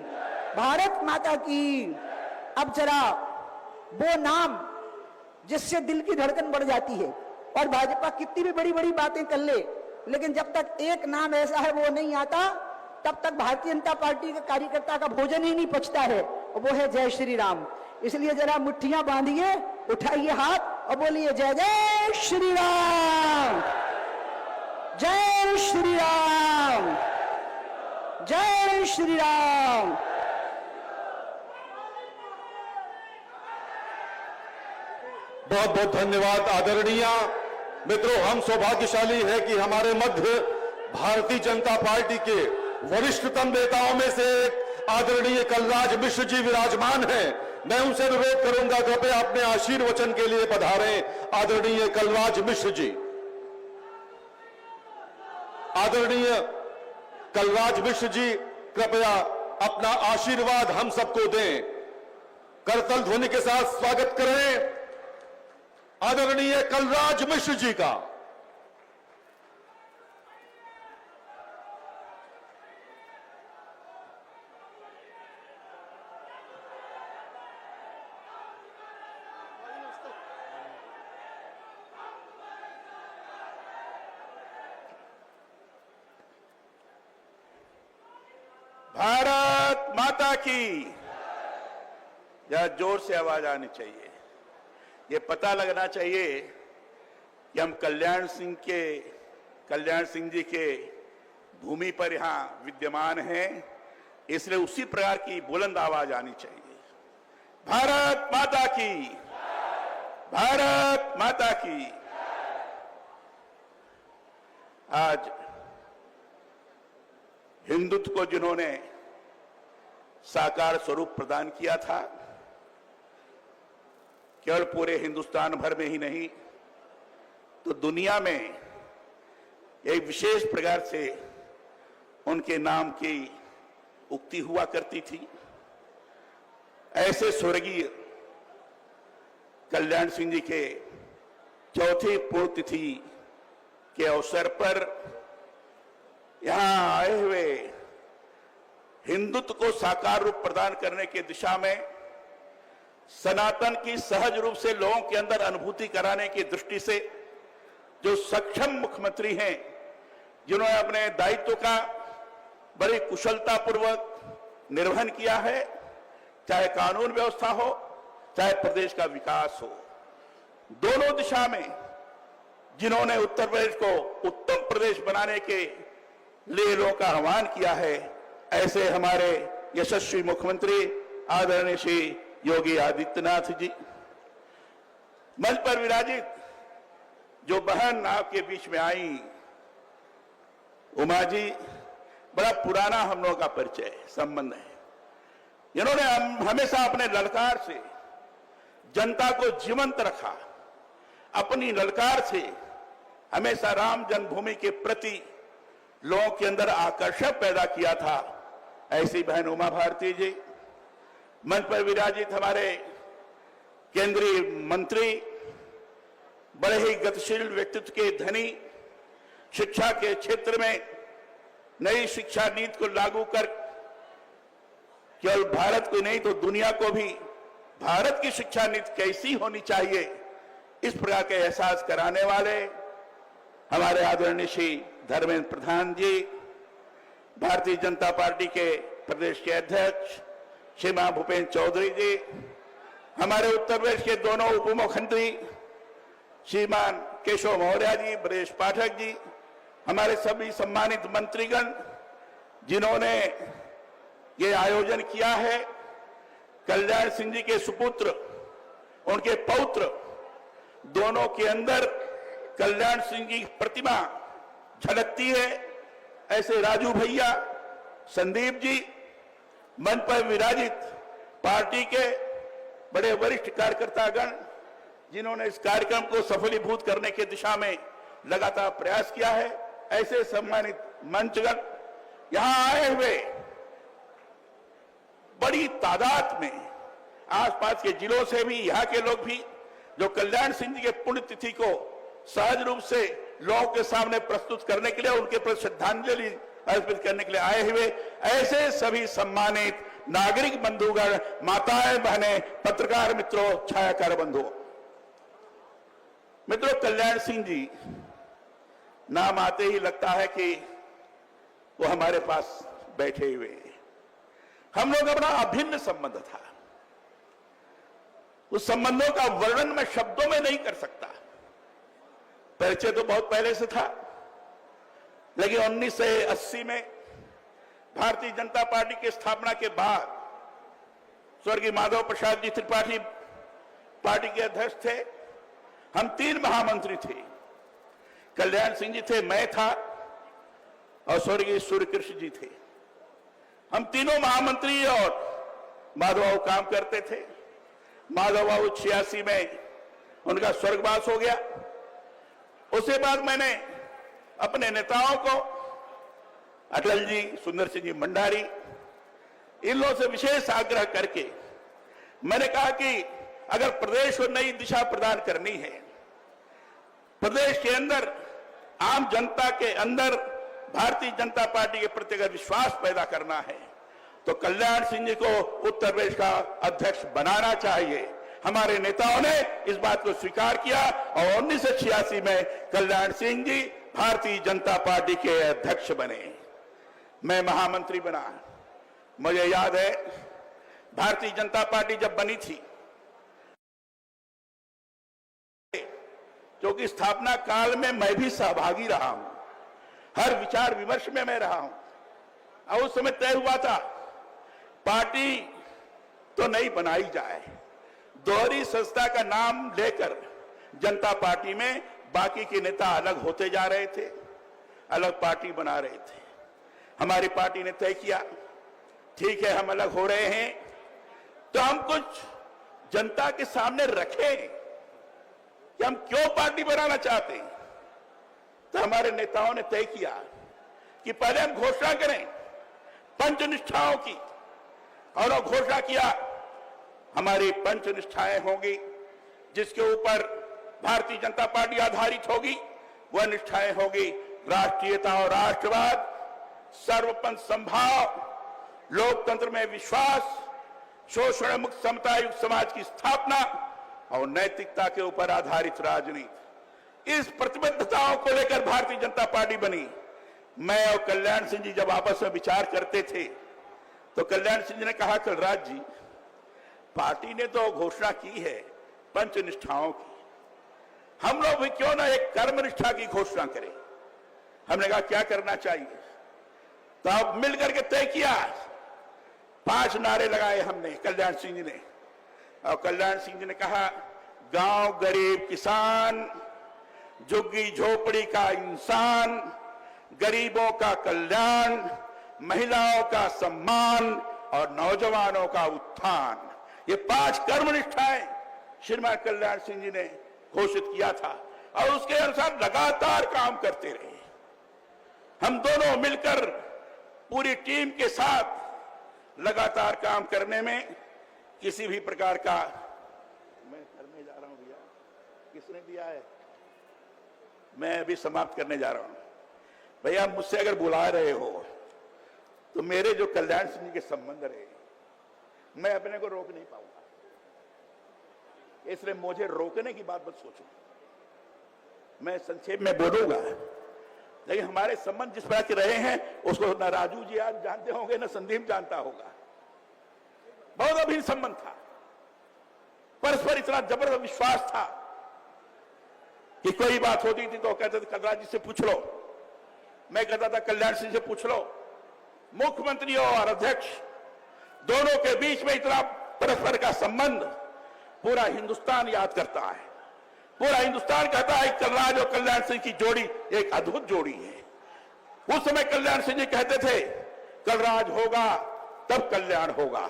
भारत माता की। अब जरा वो नाम जिससे दिल की धड़कन बढ़ जाती है, और भाजपा कितनी भी बड़ी बड़ी बातें कर ले, लेकिन जब तक एक नाम ऐसा है वो नहीं आता, तब तक भारतीय जनता पार्टी के कार्यकर्ता का भोजन ही नहीं पचता है, और वो है जय श्री राम। इसलिए जरा मुट्ठियां बांधिए, उठाइए हाथ और बोलिए जय जय श्री राम, जय श्री राम, जय श्री राम। बहुत बहुत धन्यवाद आदरणीय मित्रों। हम सौभाग्यशाली है कि हमारे मध्य भारतीय जनता पार्टी के वरिष्ठतम नेताओं में से एक आदरणीय कलराज मिश्र जी विराजमान हैं। मैं उनसे अनुरोध करूंगा कृपया अपने आशीर्वचन के लिए पधारें। आदरणीय कलराज मिश्र जी, आदरणीय कलराज मिश्र जी कृपया अपना आशीर्वाद हम सबको दें। करतल ध्वनि के साथ स्वागत करें आदरणीय कलराज मिश्र जी का। भारत माता की। जरा जोर से आवाज आनी चाहिए। ये पता लगना चाहिए कि हम कल्याण सिंह जी के भूमि पर यहां विद्यमान हैं, इसलिए उसी प्रकार की बुलंद आवाज आनी चाहिए। भारत माता की, भारत माता की। आज हिंदुत्व को जिन्होंने साकार स्वरूप प्रदान किया था, केवल पूरे हिंदुस्तान भर में ही नहीं तो दुनिया में एक विशेष प्रकार से उनके नाम की उक्ति हुआ करती थी। ऐसे स्वर्गीय कल्याण सिंह जी के चौथी पुण्यतिथि के अवसर पर यहां आए हुए हिंदुत्व को साकार रूप प्रदान करने की दिशा में सनातन की सहज रूप से लोगों के अंदर अनुभूति कराने की दृष्टि से जो सक्षम मुख्यमंत्री हैं, जिन्होंने अपने दायित्व का बड़ी कुशलतापूर्वक निर्वहन किया है, चाहे कानून व्यवस्था हो, चाहे प्रदेश का विकास हो। दोनों दिशा में जिन्होंने उत्तर प्रदेश को उत्तम प्रदेश बनाने के लिए लोगों का आह्वान किया है, ऐसे हमारे यशस्वी मुख्यमंत्री आदरणीय श्री योगी आदित्यनाथ जी। मंच पर विराजित जो बहन आपके बीच में आई, उमा जी, बड़ा पुराना हम लोगों का परिचय संबंध है। इन्होंने हमेशा अपने ललकार से जनता को जीवंत रखा, अपनी ललकार से हमेशा राम जन्मभूमि के प्रति लोगों के अंदर आकर्षण पैदा किया था। ऐसी बहन उमा भारती जी। मंच पर विराजित हमारे केंद्रीय मंत्री, बड़े ही गतिशील व्यक्तित्व के धनी, शिक्षा के क्षेत्र में नई शिक्षा नीति को लागू कर केवल भारत को नहीं तो दुनिया को भी भारत की शिक्षा नीति कैसी होनी चाहिए, इस प्रकार के एहसास कराने वाले हमारे आदरणीय श्री धर्मेंद्र प्रधान जी, भारतीय जनता पार्टी के प्रदेश के अध्यक्ष श्रीमान भूपेंद्र चौधरी जी, हमारे उत्तर प्रदेश के दोनों उप मुख्यमंत्री श्रीमान केशव मौर्य जी, ब्रजेश पाठक जी, हमारे सभी सम्मानित मंत्रीगण जिन्होंने ये आयोजन किया है, कल्याण सिंह जी के सुपुत्र, उनके पौत्र, दोनों के अंदर कल्याण सिंह की प्रतिमा झलकती है। ऐसे राजू भैया, संदीप जी, मंच पर विराजित पार्टी के बड़े वरिष्ठ कार्यकर्तागण जिन्होंने इस कार्यक्रम को सफलीभूत करने की दिशा में लगातार प्रयास किया है, ऐसे सम्मानित मंचगण, यहां आए हुए बड़ी तादाद में आसपास के जिलों से भी, यहाँ के लोग भी जो कल्याण सिंह जी के पुण्यतिथि को सहज रूप से लोगों के सामने प्रस्तुत करने के लिए, उनके प्रति श्रद्धांजलि अर्पित करने के लिए आए हुए, ऐसे सभी सम्मानित नागरिक बंधुगण, माताएं बहनें, पत्रकार मित्रों, छायाकार बंधुओं, मित्रों, कल्याण सिंह जी नाम आते ही लगता है कि वो हमारे पास बैठे हुए हैं। हम लोग अपना अभिन्न संबंध था, उस संबंधों का वर्णन मैं शब्दों में नहीं कर सकता। परिचय तो बहुत पहले से था, लेकिन 1980 में भारतीय जनता पार्टी की स्थापना के बाद स्वर्गीय माधव प्रसाद जी त्रिपाठी पार्टी के अध्यक्ष थे। हम 3 महामंत्री थे, कल्याण सिंह जी थे, मैं था और स्वर्गीय सूर्यकृष्ण जी थे। हम तीनों महामंत्री और माधव बाबू काम करते थे। माधव बाबू 86 में उनका स्वर्गवास हो गया। उसके बाद मैंने अपने नेताओं को, अटल जी, सुंदर सिंह जी मंडारी, इन लोगों से विशेष आग्रह करके मैंने कहा कि अगर प्रदेश को नई दिशा प्रदान करनी है, प्रदेश के अंदर आम जनता के अंदर भारतीय जनता पार्टी के प्रति अगर विश्वास पैदा करना है, तो कल्याण सिंह जी को उत्तर प्रदेश का अध्यक्ष बनाना चाहिए। हमारे नेताओं ने इस बात को स्वीकार किया और 1986 में कल्याण सिंह जी भारतीय जनता पार्टी के अध्यक्ष बने। मैं महामंत्री बना। मुझे याद है भारतीय जनता पार्टी जब बनी थी, क्योंकि स्थापना काल में मैं भी सहभागी रहा हूं, हर विचार विमर्श में मैं रहा हूं, और उस समय तय हुआ था पार्टी तो नहीं बनाई जाए, दोहरी संस्था का नाम लेकर जनता पार्टी में बाकी के नेता अलग होते जा रहे थे, अलग पार्टी बना रहे थे। हमारी पार्टी ने तय किया, ठीक है हम अलग हो रहे हैं, तो हम कुछ जनता के सामने रखें कि हम क्यों पार्टी बनाना चाहते हैं। तो हमारे नेताओं ने तय किया कि पहले हम घोषणा करें पंचनिष्ठाओं की, और वो घोषणा किया हमारी पंचनिष्ठाएं होंगी जिसके ऊपर भारतीय जनता पार्टी आधारित होगी। वह निष्ठाएं होगी राष्ट्रीयता और राष्ट्रवाद, सर्वपंथ संभाव, लोकतंत्र में विश्वास, शोषण मुक्त समता युक्त समाज की स्थापना और नैतिकता के ऊपर आधारित राजनीति। इस प्रतिबद्धताओं को लेकर भारतीय जनता पार्टी बनी। मैं और कल्याण सिंह जी जब आपस में विचार करते थे तो कल्याण सिंह जी ने कहा, कलराज जी, पार्टी ने तो घोषणा की है पंचनिष्ठाओं की, हम लोग भी क्यों ना एक कर्मनिष्ठा की घोषणा करें। हमने कहा क्या करना चाहिए, तो अब मिलकर के तय किया, 5 नारे लगाए हमने, कल्याण सिंह जी ने। और कल्याण सिंह जी ने कहा, गांव गरीब किसान, झुग्गी झोपड़ी का इंसान, गरीबों का कल्याण, महिलाओं का सम्मान और नौजवानों का उत्थान, ये 5 कर्मनिष्ठाएं श्रीमान कल्याण सिंह जी ने घोषित किया था और उसके अनुसार लगातार काम करते रहे। हम दोनों मिलकर पूरी टीम के साथ लगातार काम करने में किसी भी प्रकार का, मैं करने जा रहा हूं भैया, किसने दिया है, मैं अभी समाप्त करने जा रहा हूं। भैया मुझसे अगर बुला रहे हो तो मेरे जो कल्याण सिंह जी के संबंध रहे, मैं अपने को रोक नहीं पाऊंगा, इसलिए मुझे रोकने की बात मत सोचो। मैं संक्षेप में बोलूंगा, लेकिन हमारे संबंध जिस प्रकार के रहे हैं उसको न राजू जी आज जानते होंगे, न संदीप जानता होगा। बहुत अभिन्न संबंध था, परस्पर इतना जबरदस्त विश्वास था कि कोई बात होती थी तो कहते थे कलराज जी से पूछ लो, मैं कहता था कल्याण सिंह से पूछ लो। मुख्यमंत्री और अध्यक्ष दोनों के बीच में इतना परस्पर का संबंध पूरा हिंदुस्तान याद करता है, पूरा हिंदुस्तान कहता है कलराज और कल्याण सिंह की जोड़ी एक अद्भुत जोड़ी है। उस समय कल्याण सिंह जी कहते थे कलराज होगा तब कल्याण होगा,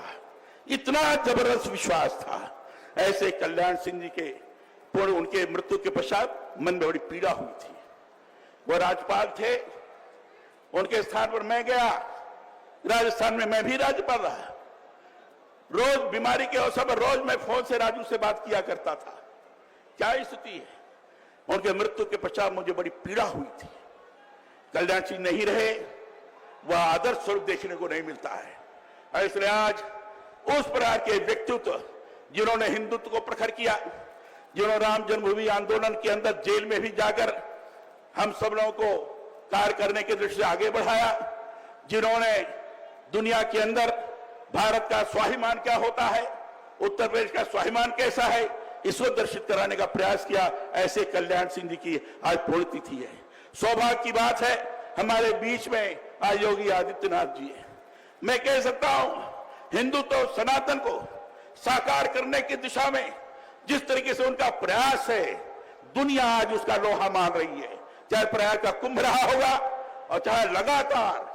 इतना जबरदस्त विश्वास था। ऐसे कल्याण सिंह जी के पूर्ण उनके मृत्यु के पश्चात मन में बड़ी पीड़ा हुई थी। वो राज्यपाल थे, उनके स्थान पर मैं गया, राजस्थान में मैं भी राज्यपाल रहा। रोज बीमारी के अवसर पर रोज मैं फोन से राजू से बात किया करता था, क्या स्थिति है। उनके मृत्यु के पश्चात मुझे बड़ी पीड़ा हुई थी। कल्याण सिंह नहीं रहे, वह आदर्श स्वरूप देखने को नहीं मिलता है। और इसलिए आज उस प्रकार के व्यक्तित्व जिन्होंने हिंदुत्व को प्रखर किया, जिन्होंने राम जन्मभूमि आंदोलन के अंदर जेल में भी जाकर हम सब लोगों को कार्य करने के दृष्टि से आगे बढ़ाया, जिन्होंने दुनिया के अंदर भारत का स्वाभिमान क्या होता है, उत्तर प्रदेश का स्वाभिमान कैसा है, इसको दर्शित कराने का प्रयास किया, ऐसे कल्याण सिंह जी की आज पुण्यतिथि है। सौभाग्य की बात है हमारे बीच में आज योगी आदित्यनाथ जी है। मैं कह सकता हूं हिंदुत्व तो सनातन को साकार करने की दिशा में जिस तरीके से उनका प्रयास है, दुनिया आज उसका लोहा मान रही है। चाहे प्रयाग का कुंभ रहा होगा और चाहे लगातार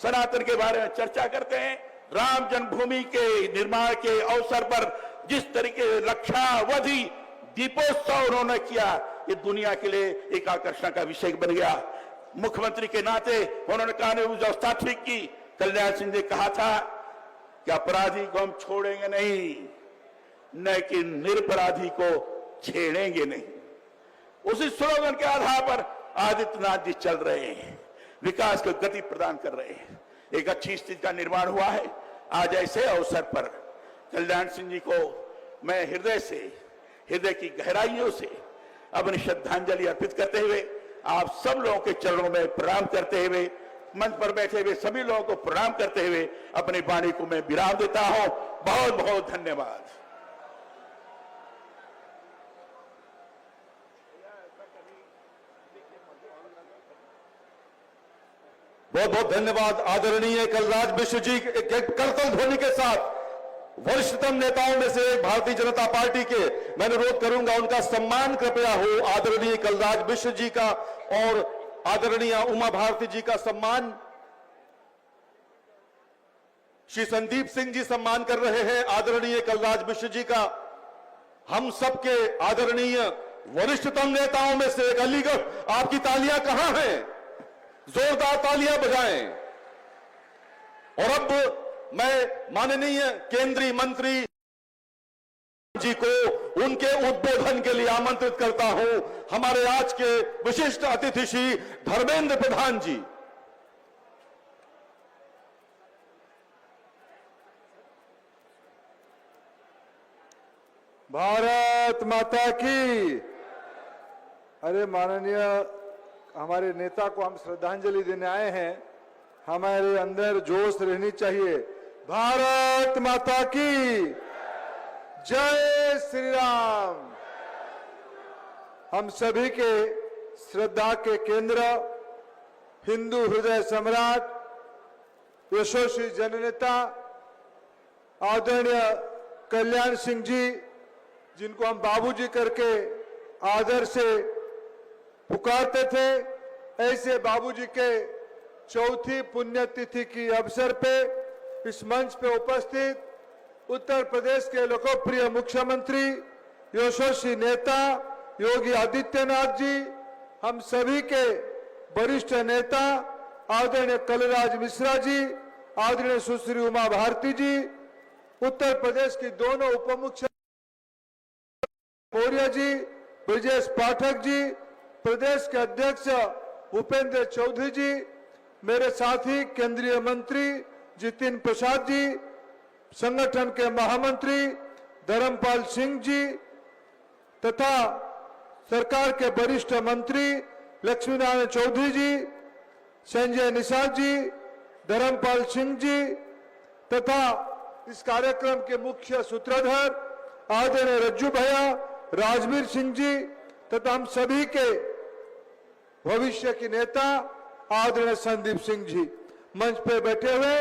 सनातन के बारे में चर्चा करते हैं, राम जन्मभूमि के निर्माण के अवसर पर जिस तरीके से लक्षावधि दीपोत्सव उन्होंने किया, ये दुनिया के लिए एक आकर्षण का विषय बन गया। मुख्यमंत्री के नाते उन्होंने कानून व्यवस्था ठीक की। कल्याण सिंह ने कहा था कि अपराधी को हम छोड़ेंगे नहीं, न कि निरपराधी को छेड़ेंगे नहीं। उसी स्लोगन के आधार पर आदित्यनाथ जी चल रहे हैं, विकास को गति प्रदान कर रहे हैं। एक अच्छी स्थिति का निर्माण हुआ है। आज ऐसे अवसर पर कल्याण सिंह जी को मैं हृदय से, हृदय की गहराइयों से अपनी श्रद्धांजलि अर्पित करते हुए, आप सब लोगों के चरणों में प्रणाम करते हुए, मंच पर बैठे हुए सभी लोगों को प्रणाम करते हुए अपनी वाणी को मैं विराम देता हूं। बहुत बहुत धन्यवाद। बहुत बहुत धन्यवाद आदरणीय कलराज मिश्र जी। करतल ध्वनि के साथ वरिष्ठतम नेताओं में से एक भारतीय जनता पार्टी के मैं अनुरोध करूंगा उनका सम्मान कृपया हो। आदरणीय कलराज मिश्र जी का और आदरणीय उमा भारती जी का सम्मान श्री संदीप सिंह जी सम्मान कर रहे हैं। आदरणीय कलराज मिश्र जी का हम सबके आदरणीय वरिष्ठतम नेताओं में से एक। अलीगढ़ आपकी तालियां कहां हैं? जोरदार तालियां बजाएं। और अब मैं माननीय केंद्रीय मंत्री जी को उनके उद्बोधन के लिए आमंत्रित करता हूं। हमारे आज के विशिष्ट अतिथि श्री धर्मेंद्र प्रधान जी। भारत माता की। अरे माननीय हमारे नेता को हम श्रद्धांजलि देने आए हैं, हमारे अंदर जोश रहनी चाहिए। भारत माता की जय श्री राम। हम सभी के श्रद्धा के केंद्र, हिंदू हृदय सम्राट, यशस्वी जननेता आदरणीय कल्याण सिंह जी, जिनको हम बाबूजी करके आदर से पुकारते थे, ऐसे बाबूजी के चौथी पुण्यतिथि की अवसर पे इस मंच पे उपस्थित उत्तर प्रदेश के लोकप्रिय मुख्यमंत्री, यशस्वी नेता योगी आदित्यनाथ जी, हम सभी के वरिष्ठ नेता आदरणीय कलराज मिश्रा जी, आदरणीय सुश्री उमा भारती जी, उत्तर प्रदेश की दोनों उप मुख्यमंत्री मौर्य जी, ब्रजेश पाठक जी, प्रदेश के अध्यक्ष भूपेंद्र चौधरी जी, मेरे साथी केंद्रीय मंत्री जितिन प्रसाद जी, संगठन के महामंत्री धर्मपाल सिंह जी तथा सरकार के वरिष्ठ मंत्री लक्ष्मी नारायण चौधरी जी, संजय निषाद जी, धर्मपाल सिंह जी तथा इस कार्यक्रम के मुख्य सूत्रधार आदरणीय रज्जू भैया, राजवीर सिंह जी तथा हम सभी के भविष्य के नेता आदरणीय संदीप सिंह जी, मंच पर बैठे हुए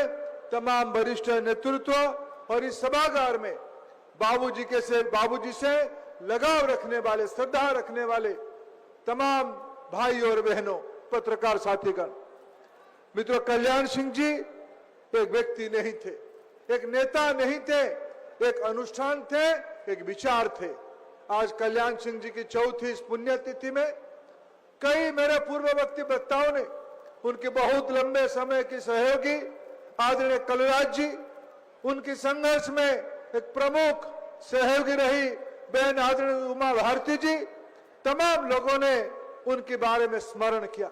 तमाम वरिष्ठ नेतृत्व और इस सभागार में बाबूजी से लगाव रखने वाले, श्रद्धा रखने वाले तमाम भाई और बहनों, पत्रकार साथीगण, मित्रों, कल्याण सिंह जी एक व्यक्ति नहीं थे, एक नेता नहीं थे, एक अनुष्ठान थे, एक विचार थे। आज कल्याण सिंह जी की चौथी इस पुण्यतिथि में कई मेरे पूर्ववर्ती वक्ताओं ने उनके बहुत लंबे समय की सहयोगी आदरणीय कलराज जी, उनकी संघर्ष में एक प्रमुख सहयोगी रही बहन आदरणीय उमा भारती जी, तमाम लोगों ने उनके बारे में स्मरण किया।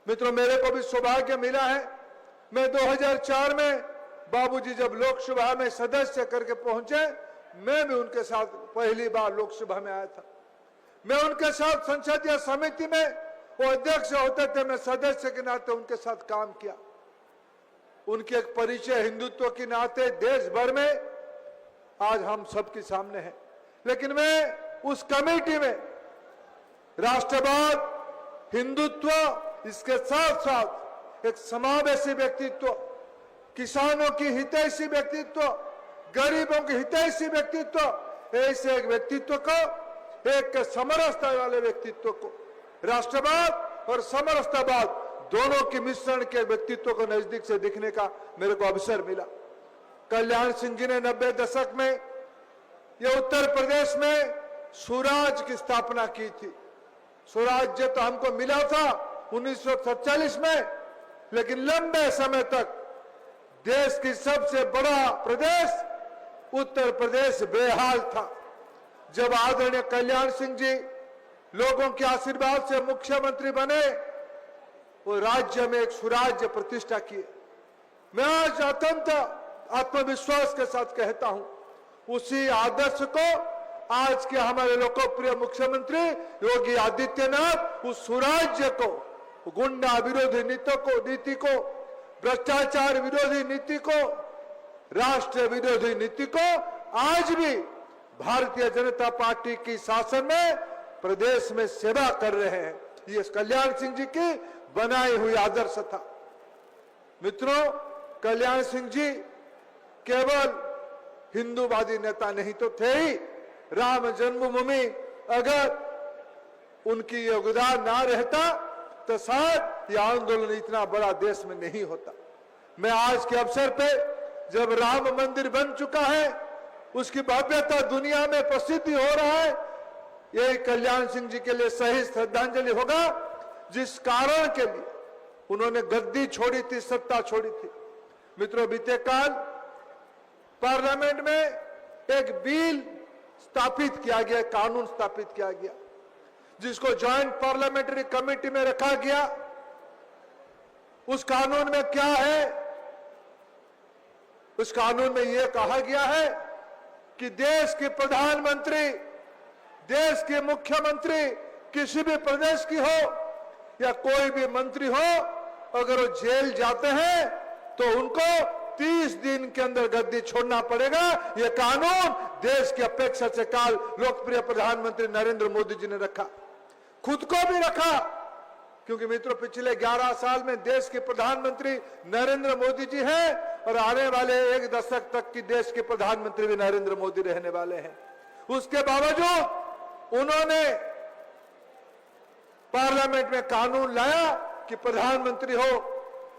मित्रों, मेरे को भी सौभाग्य मिला है, मैं 2004 में बाबूजी जब लोकसभा में सदस्य करके पहुंचे, मैं भी उनके साथ पहली बार लोकसभा में आया था। मैं उनके साथ संसदीय समिति में वो अध्यक्ष होते थे, मैं सदस्य के नाते उनके साथ काम किया। उनके एक परिचय हिंदुत्व के नाते देश भर में आज हम सबके सामने है। लेकिन मैं उस कमेटी में राष्ट्रवाद, हिंदुत्व, इसके साथ साथ एक समावेशी व्यक्तित्व, किसानों की हितैषी व्यक्तित्व, गरीबों की हितैषी व्यक्तित्व, ऐसे एक व्यक्तित्व को, एक समरसता वाले व्यक्तित्व को, राष्ट्रवाद और समरसतावाद दोनों के मिश्रण के व्यक्तित्व को नजदीक से दिखने का मेरे को अवसर मिला। कल्याण सिंह जी ने 90 दशक में यह उत्तर प्रदेश में स्वराज की स्थापना की थी। स्वराज्य तो हमको मिला था 1947 में, लेकिन लंबे समय तक देश की सबसे बड़ा प्रदेश उत्तर प्रदेश बेहाल था। जब आदरणीय कल्याण सिंह जी लोगों के आशीर्वाद से मुख्यमंत्री बने, वो राज्य में एक सुराज्य प्रतिष्ठा किए। मैं आज अत्यंत आत्मविश्वास के साथ कहता हूं, उसी आदर्श को आज के हमारे लोकप्रिय मुख्यमंत्री योगी आदित्यनाथ उस सुराज्य को, गुंडा विरोधी नीति को, भ्रष्टाचार विरोधी नीति को, राष्ट्र विरोधी नीति को आज भी भारतीय जनता पार्टी की शासन में प्रदेश में सेवा कर रहे हैं। ये कल्याण सिंह जी की बनाई हुई आदर्श था। मित्रों, कल्याण सिंह जी केवल हिंदूवादी नेता नहीं तो थे ही, राम जन्मभूमि अगर उनकी योगदान ना रहता तो शायद यह आंदोलन इतना बड़ा देश में नहीं होता। मैं आज के अवसर पे जब राम मंदिर बन चुका है, उसकी भव्यता दुनिया में प्रसिद्धि हो रहा है, यही कल्याण सिंह जी के लिए सही श्रद्धांजलि होगा, जिस कारण के लिए उन्होंने गद्दी छोड़ी थी, सत्ता छोड़ी थी। मित्रों, बीते काल पार्लियामेंट में एक बिल स्थापित किया गया, कानून स्थापित किया गया, जिसको ज्वाइंट पार्लियामेंट्री कमेटी में रखा गया। उस कानून में क्या है? उस कानून में यह कहा गया है कि देश के प्रधानमंत्री, देश के मुख्यमंत्री किसी भी प्रदेश की हो या कोई भी मंत्री हो, अगर वो जेल जाते हैं तो उनको 30 दिन के अंदर गद्दी छोड़ना पड़ेगा। यह कानून देश की अपेक्षा से काल लोकप्रिय प्रधानमंत्री नरेंद्र मोदी जी ने रखा, खुद को भी रखा, क्योंकि मित्रों पिछले 11 साल में देश के प्रधानमंत्री नरेंद्र मोदी जी हैं और आने वाले 1 दशक तक की देश के प्रधानमंत्री भी नरेंद्र मोदी रहने वाले हैं। उसके बावजूद उन्होंने पार्लियामेंट में कानून लाया कि प्रधानमंत्री हो,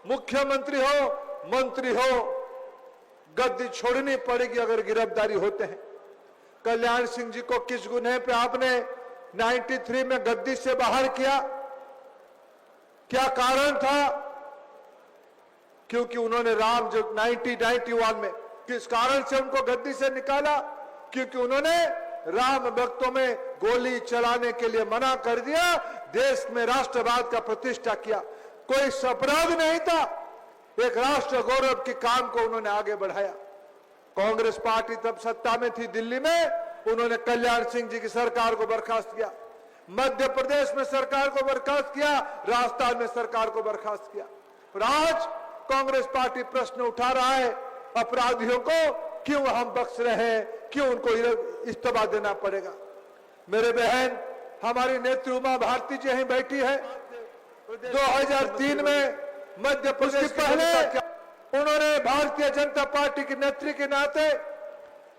मुख्यमंत्री हो, मंत्री हो, गद्दी छोड़नी पड़ेगी अगर गिरफ्तारी होते हैं। कल्याण सिंह जी को किस गुनाह पे आपने 93 में गद्दी से बाहर किया? क्या कारण था? क्योंकि उन्होंने राम जो 1991 में किस कारण से उनको गद्दी से निकाला? क्योंकि उन्होंने राम भक्तों में गोली चलाने के लिए मना कर दिया, देश में राष्ट्रवाद का प्रतिष्ठा किया। कोई अपराध नहीं था, एक राष्ट्र गौरव के काम को उन्होंने आगे बढ़ाया। कांग्रेस पार्टी तब सत्ता में थी दिल्ली में, उन्होंने कल्याण सिंह जी की सरकार को बर्खास्त किया, मध्य प्रदेश में सरकार को बर्खास्त किया, राजस्थान में सरकार को बर्खास्त किया। और आज कांग्रेस पार्टी प्रश्न उठा रहा है, अपराधियों को क्यों हम बख्श रहे हैं, क्यों उनको इस्तीफा देना पड़ेगा? मेरे बहन, हमारी नेत्री उमा भारती जी यहीं बैठी है। 2003 में मध्य प्रदेश पहले उन्होंने भारतीय जनता पार्टी की नेत्री के नाते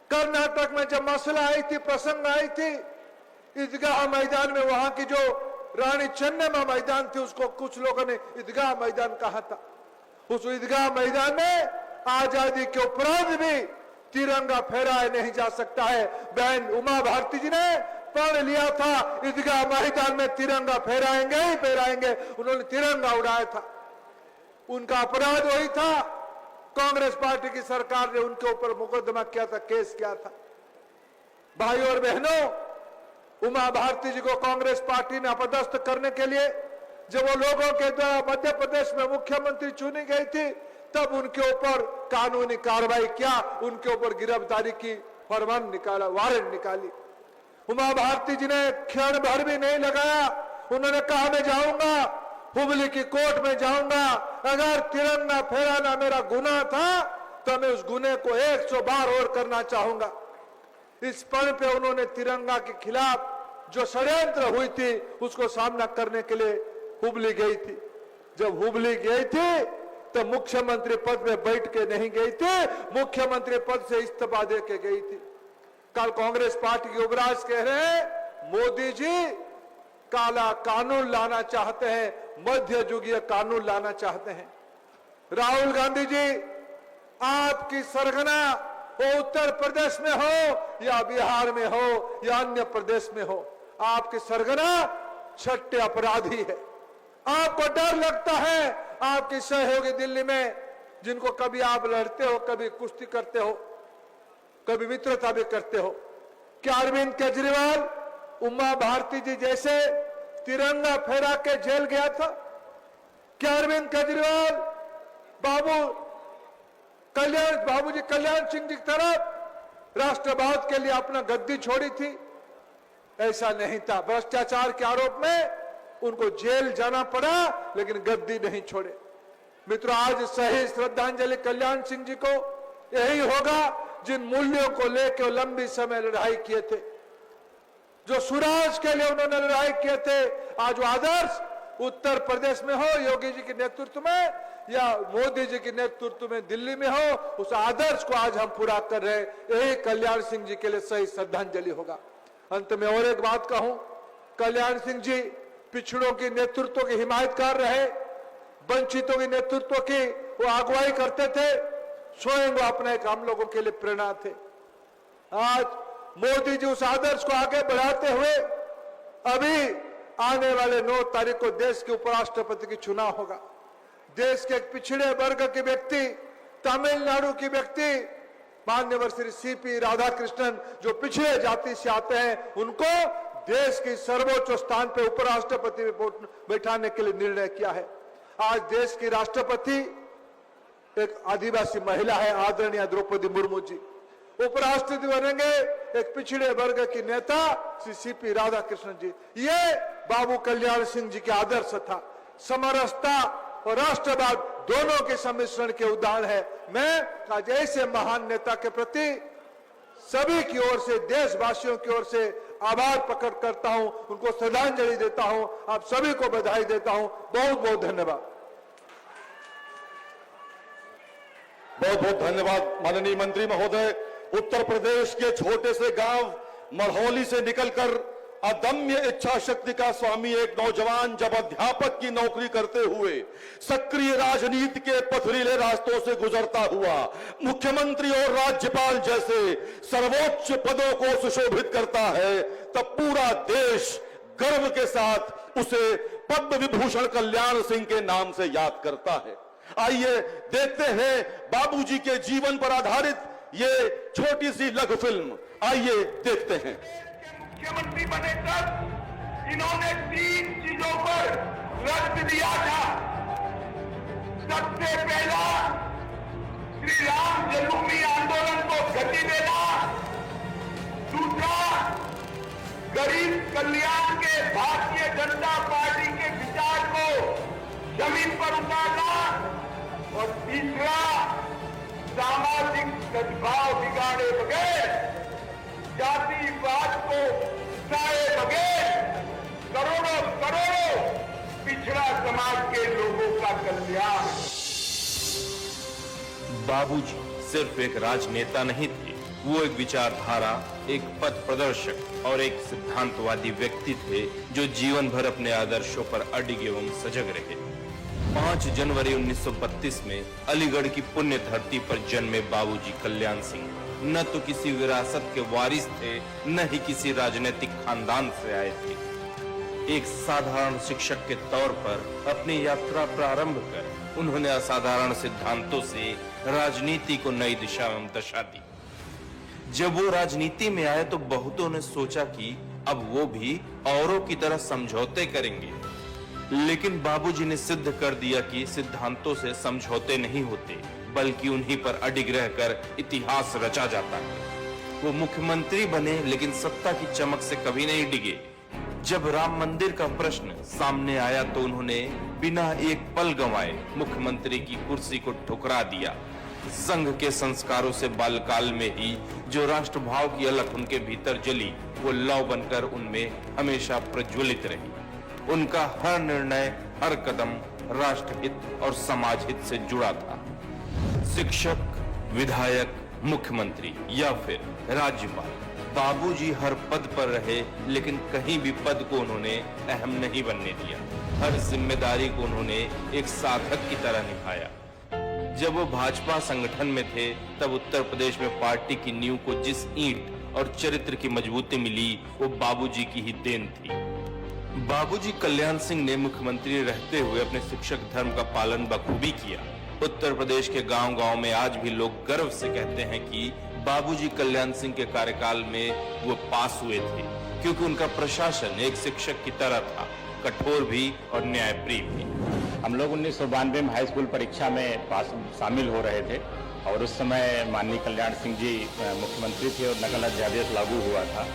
कर्नाटक में जब मसला आई थी, प्रसंग आई थी, ईदगाह मैदान में, वहां की जो रानी चन्नम्मा मैदान थी उसको कुछ लोगों ने ईदगाह मैदान कहा था। उस ईदगाह मैदान में आजादी के उपरांत भी तिरंगा फहराया नहीं जा सकता है। बहन उमा भारती जी ने पढ़ लिया था, ईदगाह मैदान में तिरंगा फहराएंगे ही फहराएंगे। उन्होंने तिरंगा उड़ाया था, उनका अपराध वही था। कांग्रेस पार्टी की सरकार ने उनके ऊपर मुकदमा किया था, केस किया था। भाइयों और बहनों, उमा भारती जी को कांग्रेस पार्टी ने अपदस्थ करने के लिए जब वो लोगों के द्वारा मध्य प्रदेश में मुख्यमंत्री चुनी गई थी, तब उनके ऊपर कानूनी कार्रवाई किया, उनके ऊपर गिरफ्तारी की फरमान निकाला, वारंट निकाली। उमा भारती जी ने क्षण भर भी नहीं लगाया, उन्होंने कहा मैं जाऊंगा, हुबली की कोर्ट में जाऊंगा, अगर तिरंगा फहराना मेरा गुनाह था तो मैं उस गुने को 100 बार और करना चाहूंगा। इस पल पे उन्होंने तिरंगा के खिलाफ जो षड्यंत्र हुई थी उसको सामना करने के लिए हुबली गई थी। जब हुबली गई थी तो मुख्यमंत्री पद में बैठ के नहीं गई थी, मुख्यमंत्री पद से इस्तीफा दे के गई थी। कल कांग्रेस पार्टी के युवराज कह रहे हैं मोदी जी काला कानून लाना चाहते हैं, मध्य युगीय कानून लाना चाहते हैं। राहुल गांधी जी, आपकी सरगना वो उत्तर प्रदेश में हो या बिहार में हो या अन्य प्रदेश में हो, आपकी सरगना छठे अपराधी है। आपको डर लगता है आपकी सहयोगी दिल्ली में, जिनको कभी आप लड़ते हो, कभी कुश्ती करते हो, कभी मित्रता भी करते हो। क्या अरविंद केजरीवाल उमा भारती जी जैसे तिरंगा फहरा के जेल गया था? क्या अरविंद केजरीवाल बाबूजी कल्याण सिंह जी की तरफ राष्ट्रवाद के लिए अपना गद्दी छोड़ी थी? ऐसा नहीं था। भ्रष्टाचार के आरोप में उनको जेल जाना पड़ा, लेकिन गद्दी नहीं छोड़े। मित्रों, आज सही श्रद्धांजलि कल्याण सिंह जी को यही होगा जिन मूल्यों को लेकर लंबी समय लड़ाई किए थे, जो सुराज के लिए उन्होंने लड़ाई किए थे। आज वो आदर्श उत्तर प्रदेश में हो योगी जी के नेतृत्व में या मोदी जी के नेतृत्व में दिल्ली में हो, उस आदर्श को आज हम पूरा कर रहे हैं। यही कल्याण सिंह जी के लिए सही श्रद्धांजलि होगा। अंत में और एक बात कहूं, कल्याण सिंह जी पिछड़ों की नेतृत्व की हिमायतकार रहे, वंचितों की नेतृत्व की वो अगुवाई करते थे, स्वयं वो अपने हम लोगों के लिए प्रेरणा थे। आज मोदी जी उस आदर्श को आगे बढ़ाते हुए अभी आने वाले 9 तारीख को देश के उपराष्ट्रपति की चुनाव होगा। देश के एक पिछड़े वर्ग के व्यक्ति, तमिलनाडु के व्यक्ति, माननीय श्री सीपी राधाकृष्णन, जो पिछड़े जाति से आते हैं, उनको देश की सर्वोच्च स्थान पे उपराष्ट्रपति में बैठाने के लिए निर्णय किया है। आज देश की राष्ट्रपति एक आदिवासी महिला है, आदरणीय द्रौपदी मुर्मू जी। उपराष्ट्रपति बनेंगे एक पिछड़े वर्ग के नेता श्री सीपी राधाकृष्णन जी। ये बाबू कल्याण सिंह जी के आदर्श था। समरसता और राष्ट्रवाद दोनों के सम्मिश्रण के उदाहरण है। मैं आज ऐसे महान नेता के प्रति सभी की ओर से, देशवासियों की ओर से आभार प्रकट करता हूं, उनको श्रद्धांजलि देता हूं, आप सभी को बधाई देता हूं। बहुत बहुत धन्यवाद। बहुत बहुत धन्यवाद माननीय मंत्री महोदय। उत्तर प्रदेश के छोटे से गांव मरहौली से निकलकर अदम्य इच्छा शक्ति का स्वामी एक नौजवान जब अध्यापक की नौकरी करते हुए सक्रिय राजनीति के पथरीले रास्तों से गुजरता हुआ मुख्यमंत्री और राज्यपाल जैसे सर्वोच्च पदों को सुशोभित करता है, तब पूरा देश गर्व के साथ उसे पद्म विभूषण कल्याण सिंह के नाम से याद करता है। आइए देखते हैं बाबूजी के जीवन पर आधारित ये छोटी सी लघु फिल्म। आइए देखते हैं। मुख्यमंत्री बने तब इन्होंने 3 चीजों पर रद्द दिया था। सबसे पहला, श्री राम जन्मभूमि आंदोलन को गति देना। दूसरा, गरीब कल्याण के भारतीय जनता पार्टी के विचार को जमीन पर उतारना। और तीसरा, सामाजिक सद्भाव बिगाड़े बगैर, जातिवाद को उकसाए बगैर करोड़ों करोड़ों पिछड़ा समाज के लोगों का कल्याण। बाबूजी सिर्फ एक राजनेता नहीं थे, वो एक विचारधारा, एक पथ प्रदर्शक और एक सिद्धांतवादी व्यक्ति थे जो जीवन भर अपने आदर्शों पर अडिग एवं सजग रहे। 5 जनवरी 1932 में अलीगढ़ की पुण्य धरती पर जन्मे बाबूजी कल्याण सिंह न तो किसी विरासत के वारिस थे, न ही किसी राजनीतिक खानदान से आए थे। एक साधारण शिक्षक के तौर पर अपनी यात्रा प्रारंभ कर उन्होंने असाधारण सिद्धांतों से राजनीति को नई दिशा एवं दशा दी। जब वो राजनीति में आए तो बहुतों ने सोचा कि अब वो भी औरों की तरह समझौते करेंगे, लेकिन बाबूजी ने सिद्ध कर दिया कि सिद्धांतों से समझौते नहीं होते, बल्कि उन्हीं पर अडिग रहकर इतिहास रचा जाता है। वो मुख्यमंत्री बने लेकिन सत्ता की चमक से कभी नहीं डिगे। जब राम मंदिर का प्रश्न सामने आया तो उन्होंने बिना एक पल गंवाए मुख्यमंत्री की कुर्सी को ठुकरा दिया। संघ के संस्कारों से बालकाल में ही जो राष्ट्रभाव की अलख उनके भीतर जली, वो लौ बनकर उनमें हमेशा प्रज्वलित रही। उनका हर निर्णय, हर कदम राष्ट्रहित और समाज हित से जुड़ा था। शिक्षक, विधायक, मुख्यमंत्री या फिर राज्यपाल, बाबूजी हर पद पर रहे, लेकिन कहीं भी पद को उन्होंने अहम नहीं बनने दिया। हर जिम्मेदारी को उन्होंने एक साधक की तरह निभाया। जब वो भाजपा संगठन में थे तब उत्तर प्रदेश में पार्टी की नींव को जिस ईंट और चरित्र की मजबूती मिली, वो बाबूजी की ही देन थी। बाबूजी कल्याण सिंह ने मुख्यमंत्री रहते हुए अपने शिक्षक धर्म का पालन बखूबी किया। उत्तर प्रदेश के गांव-गांव में आज भी लोग गर्व से कहते हैं कि बाबूजी कल्याण सिंह के कार्यकाल में वो पास हुए थे, क्योंकि उनका प्रशासन एक शिक्षक की तरह था, कठोर भी और न्यायप्रिय भी। हम लोग 1992 में हाई स्कूल परीक्षा में शामिल हो रहे थे और उस समय माननीय कल्याण सिंह जी मुख्यमंत्री थे और नकल अध्यादेश लागू हुआ था।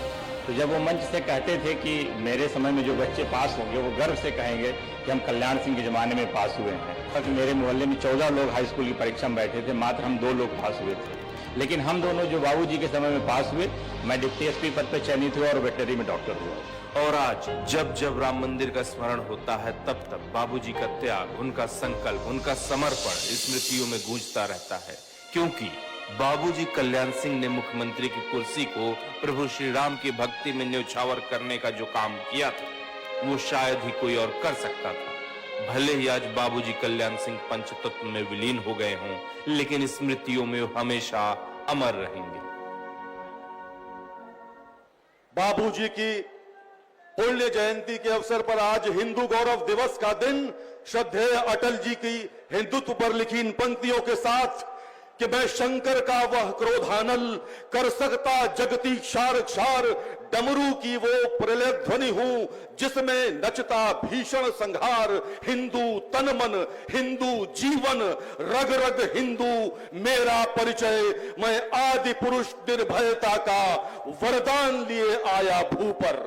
तो जब वो मंच से कहते थे कि मेरे समय में जो बच्चे पास होंगे वो गर्व से कहेंगे कि हम कल्याण सिंह के ज़माने में पास हुए हैं। तक मेरे मोहल्ले में 14 लोग हाई स्कूल की परीक्षा में बैठे थे, मात्र हम 2 लोग पास हुए थे। लेकिन हम दोनों जो बाबूजी के समय में पास हुए, मैं डिप्टी एसपी पद पर चयनित हुआ और वेटनरी में डॉक्टर हुआ। और आज जब जब राम मंदिर का स्मरण होता है तब तब बाबूजी का त्याग, उनका संकल्प, उनका समर्पण स्मृतियों में गूंजता रहता है, क्योंकि बाबूजी कल्याण सिंह ने मुख्यमंत्री की कुर्सी को प्रभु श्री राम की भक्ति में न्यौछावर करने का जो काम किया था वो शायद ही कोई और कर सकता था। भले ही आज बाबूजी कल्याण सिंह पंचतत्व में विलीन हो गए हों, लेकिन स्मृतियों में हमेशा अमर रहेंगे। बाबूजी की पुण्य जयंती के अवसर पर आज हिंदू गौरव दिवस का दिन श्रद्धेय अटल जी की हिंदुत्व पर लिखी इन पंक्तियों के साथ कि मैं शंकर का वह क्रोधानल कर सकता जगती क्षार क्षार, डमरू की वो प्रलय ध्वनि हूं जिसमें नचता भीषण संहार। हिंदू तन मन, हिंदू जीवन, रग रग हिंदू मेरा परिचय। मैं आदि पुरुष निर्भयता का वरदान लिए आया भू पर।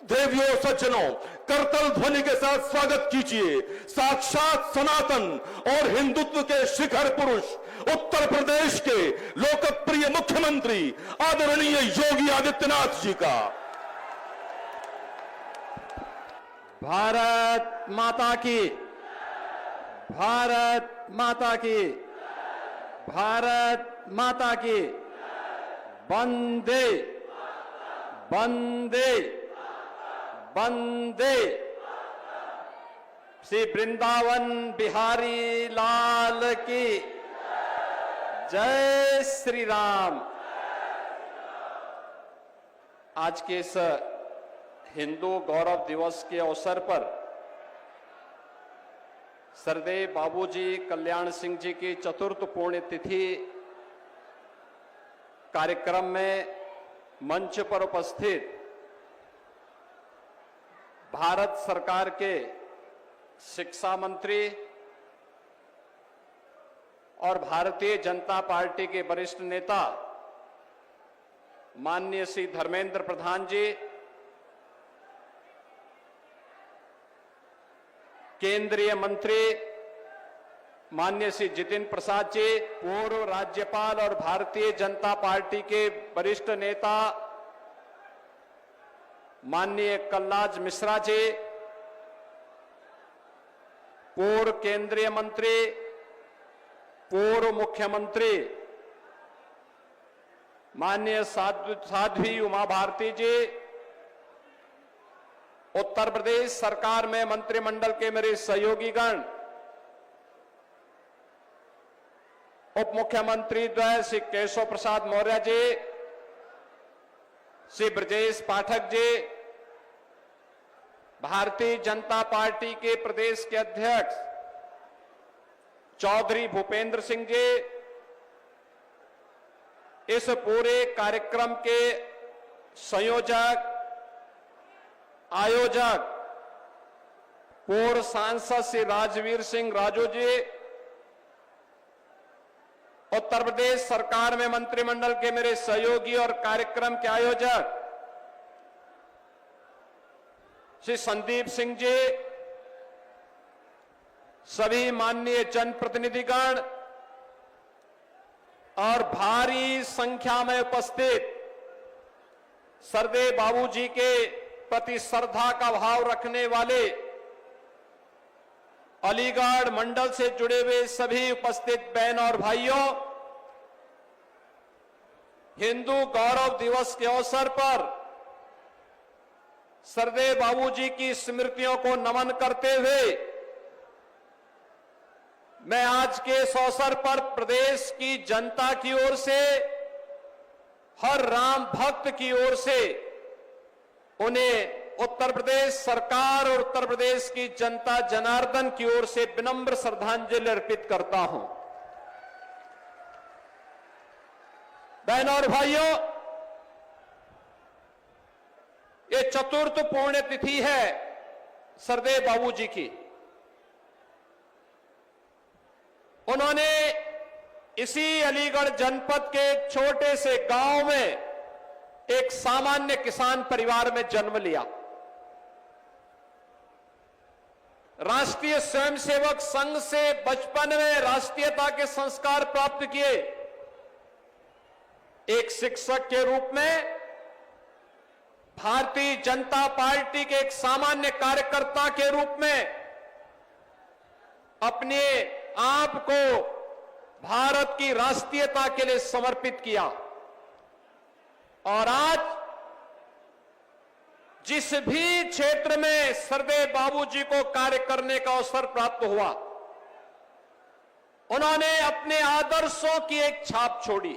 देवियों सज्जनों, करतल ध्वनि के साथ स्वागत कीजिए साक्षात सनातन और हिंदुत्व के शिखर पुरुष, उत्तर प्रदेश के लोकप्रिय मुख्यमंत्री आदरणीय योगी आदित्यनाथ जी का। भारत माता की, भारत माता की, भारत माता की। वंदे वंदे वंदे। श्री वृंदावन बिहारी लाल की जय श्री राम। आज के इस हिंदू गौरव दिवस के अवसर पर सरदेव बाबूजी कल्याण सिंह जी की चतुर्थ पुण्यतिथि कार्यक्रम में मंच पर उपस्थित भारत सरकार के शिक्षा मंत्री और भारतीय जनता पार्टी के वरिष्ठ नेता माननीय श्री धर्मेंद्र प्रधान जी, केंद्रीय मंत्री माननीय श्री जितिन प्रसाद जी, पूर्व राज्यपाल और भारतीय जनता पार्टी के वरिष्ठ नेता माननीय कलराज मिश्रा जी, पूर्व केंद्रीय मंत्री, पूर्व मुख्यमंत्री माननीय साध्वी उमा भारती जी, उत्तर प्रदेश सरकार में मंत्रिमंडल के मेरे सहयोगीगण, उप मुख्यमंत्री द्वय श्री केशव प्रसाद मौर्य जी, श्री ब्रजेश पाठक जी, भारतीय जनता पार्टी के प्रदेश के अध्यक्ष चौधरी भूपेंद्र सिंह जी, इस पूरे कार्यक्रम के संयोजक, आयोजक, पूर्व सांसद श्री राजवीर सिंह राजू जी, उत्तर प्रदेश सरकार में मंत्रिमंडल के मेरे सहयोगी और कार्यक्रम के आयोजक श्री संदीप सिंह जी, सभी माननीय जनप्रतिनिधिगण और भारी संख्या में उपस्थित सरदेव बाबूजी के प्रति श्रद्धा का भाव रखने वाले अलीगढ़ मंडल से जुड़े हुए सभी उपस्थित बहन और भाइयों, हिंदू गौरव दिवस के अवसर पर सरदेव बाबूजी की स्मृतियों को नमन करते हुए मैं आज के इस अवसर पर प्रदेश की जनता की ओर से, हर राम भक्त की ओर से उन्हें उत्तर प्रदेश सरकार और उत्तर प्रदेश की जनता जनार्दन की ओर से विनम्र श्रद्धांजलि अर्पित करता हूं। बहनों और भाइयों, ये चतुर्थ पुण्यतिथि है सरदेव बाबूजी की। उन्होंने इसी अलीगढ़ जनपद के एक छोटे से गांव में एक सामान्य किसान परिवार में जन्म लिया। राष्ट्रीय स्वयंसेवक संघ से बचपन में राष्ट्रीयता के संस्कार प्राप्त किए। एक शिक्षक के रूप में भारतीय जनता पार्टी के एक सामान्य कार्यकर्ता के रूप में अपने आप को भारत की राष्ट्रीयता के लिए समर्पित किया। और आज जिस भी क्षेत्र में सरदेव बाबूजी को कार्य करने का अवसर प्राप्त हुआ, उन्होंने अपने आदर्शों की एक छाप छोड़ी।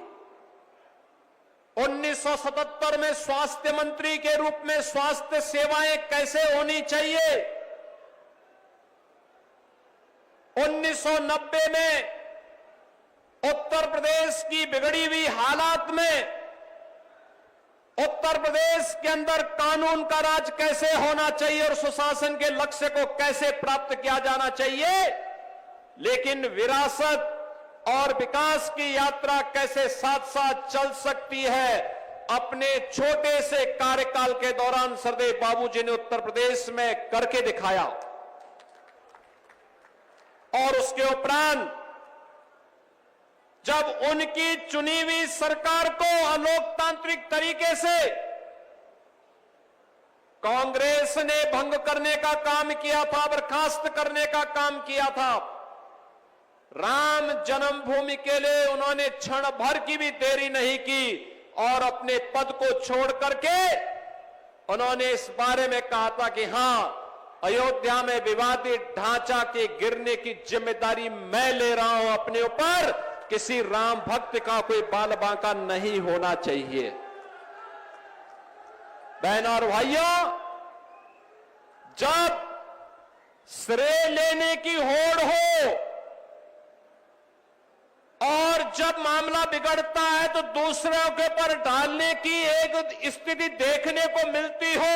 1977 में स्वास्थ्य मंत्री के रूप में स्वास्थ्य सेवाएं कैसे होनी चाहिए, 1990 में उत्तर प्रदेश की बिगड़ी हुई हालात में उत्तर प्रदेश के अंदर कानून का राज कैसे होना चाहिए और सुशासन के लक्ष्य को कैसे प्राप्त किया जाना चाहिए, लेकिन विरासत और विकास की यात्रा कैसे साथ साथ चल सकती है, अपने छोटे से कार्यकाल के दौरान सरदेव बाबूजी ने उत्तर प्रदेश में करके दिखाया। और उसके उपरांत जब उनकी चुनी हुई सरकार को अलोकतांत्रिक तरीके से कांग्रेस ने भंग करने का काम किया था, बर्खास्त करने का काम किया था, राम जन्मभूमि के लिए उन्होंने क्षण भर की भी देरी नहीं की और अपने पद को छोड़ करके उन्होंने इस बारे में कहा था कि हां, अयोध्या में विवादित ढांचा के गिरने की जिम्मेदारी मैं ले रहा हूं अपने ऊपर, किसी राम भक्त का कोई बाल बांका नहीं होना चाहिए। बहनों और भाइयों, जब श्रेय लेने की होड़ हो और जब मामला बिगड़ता है तो दूसरों के ऊपर डालने की एक स्थिति देखने को मिलती हो,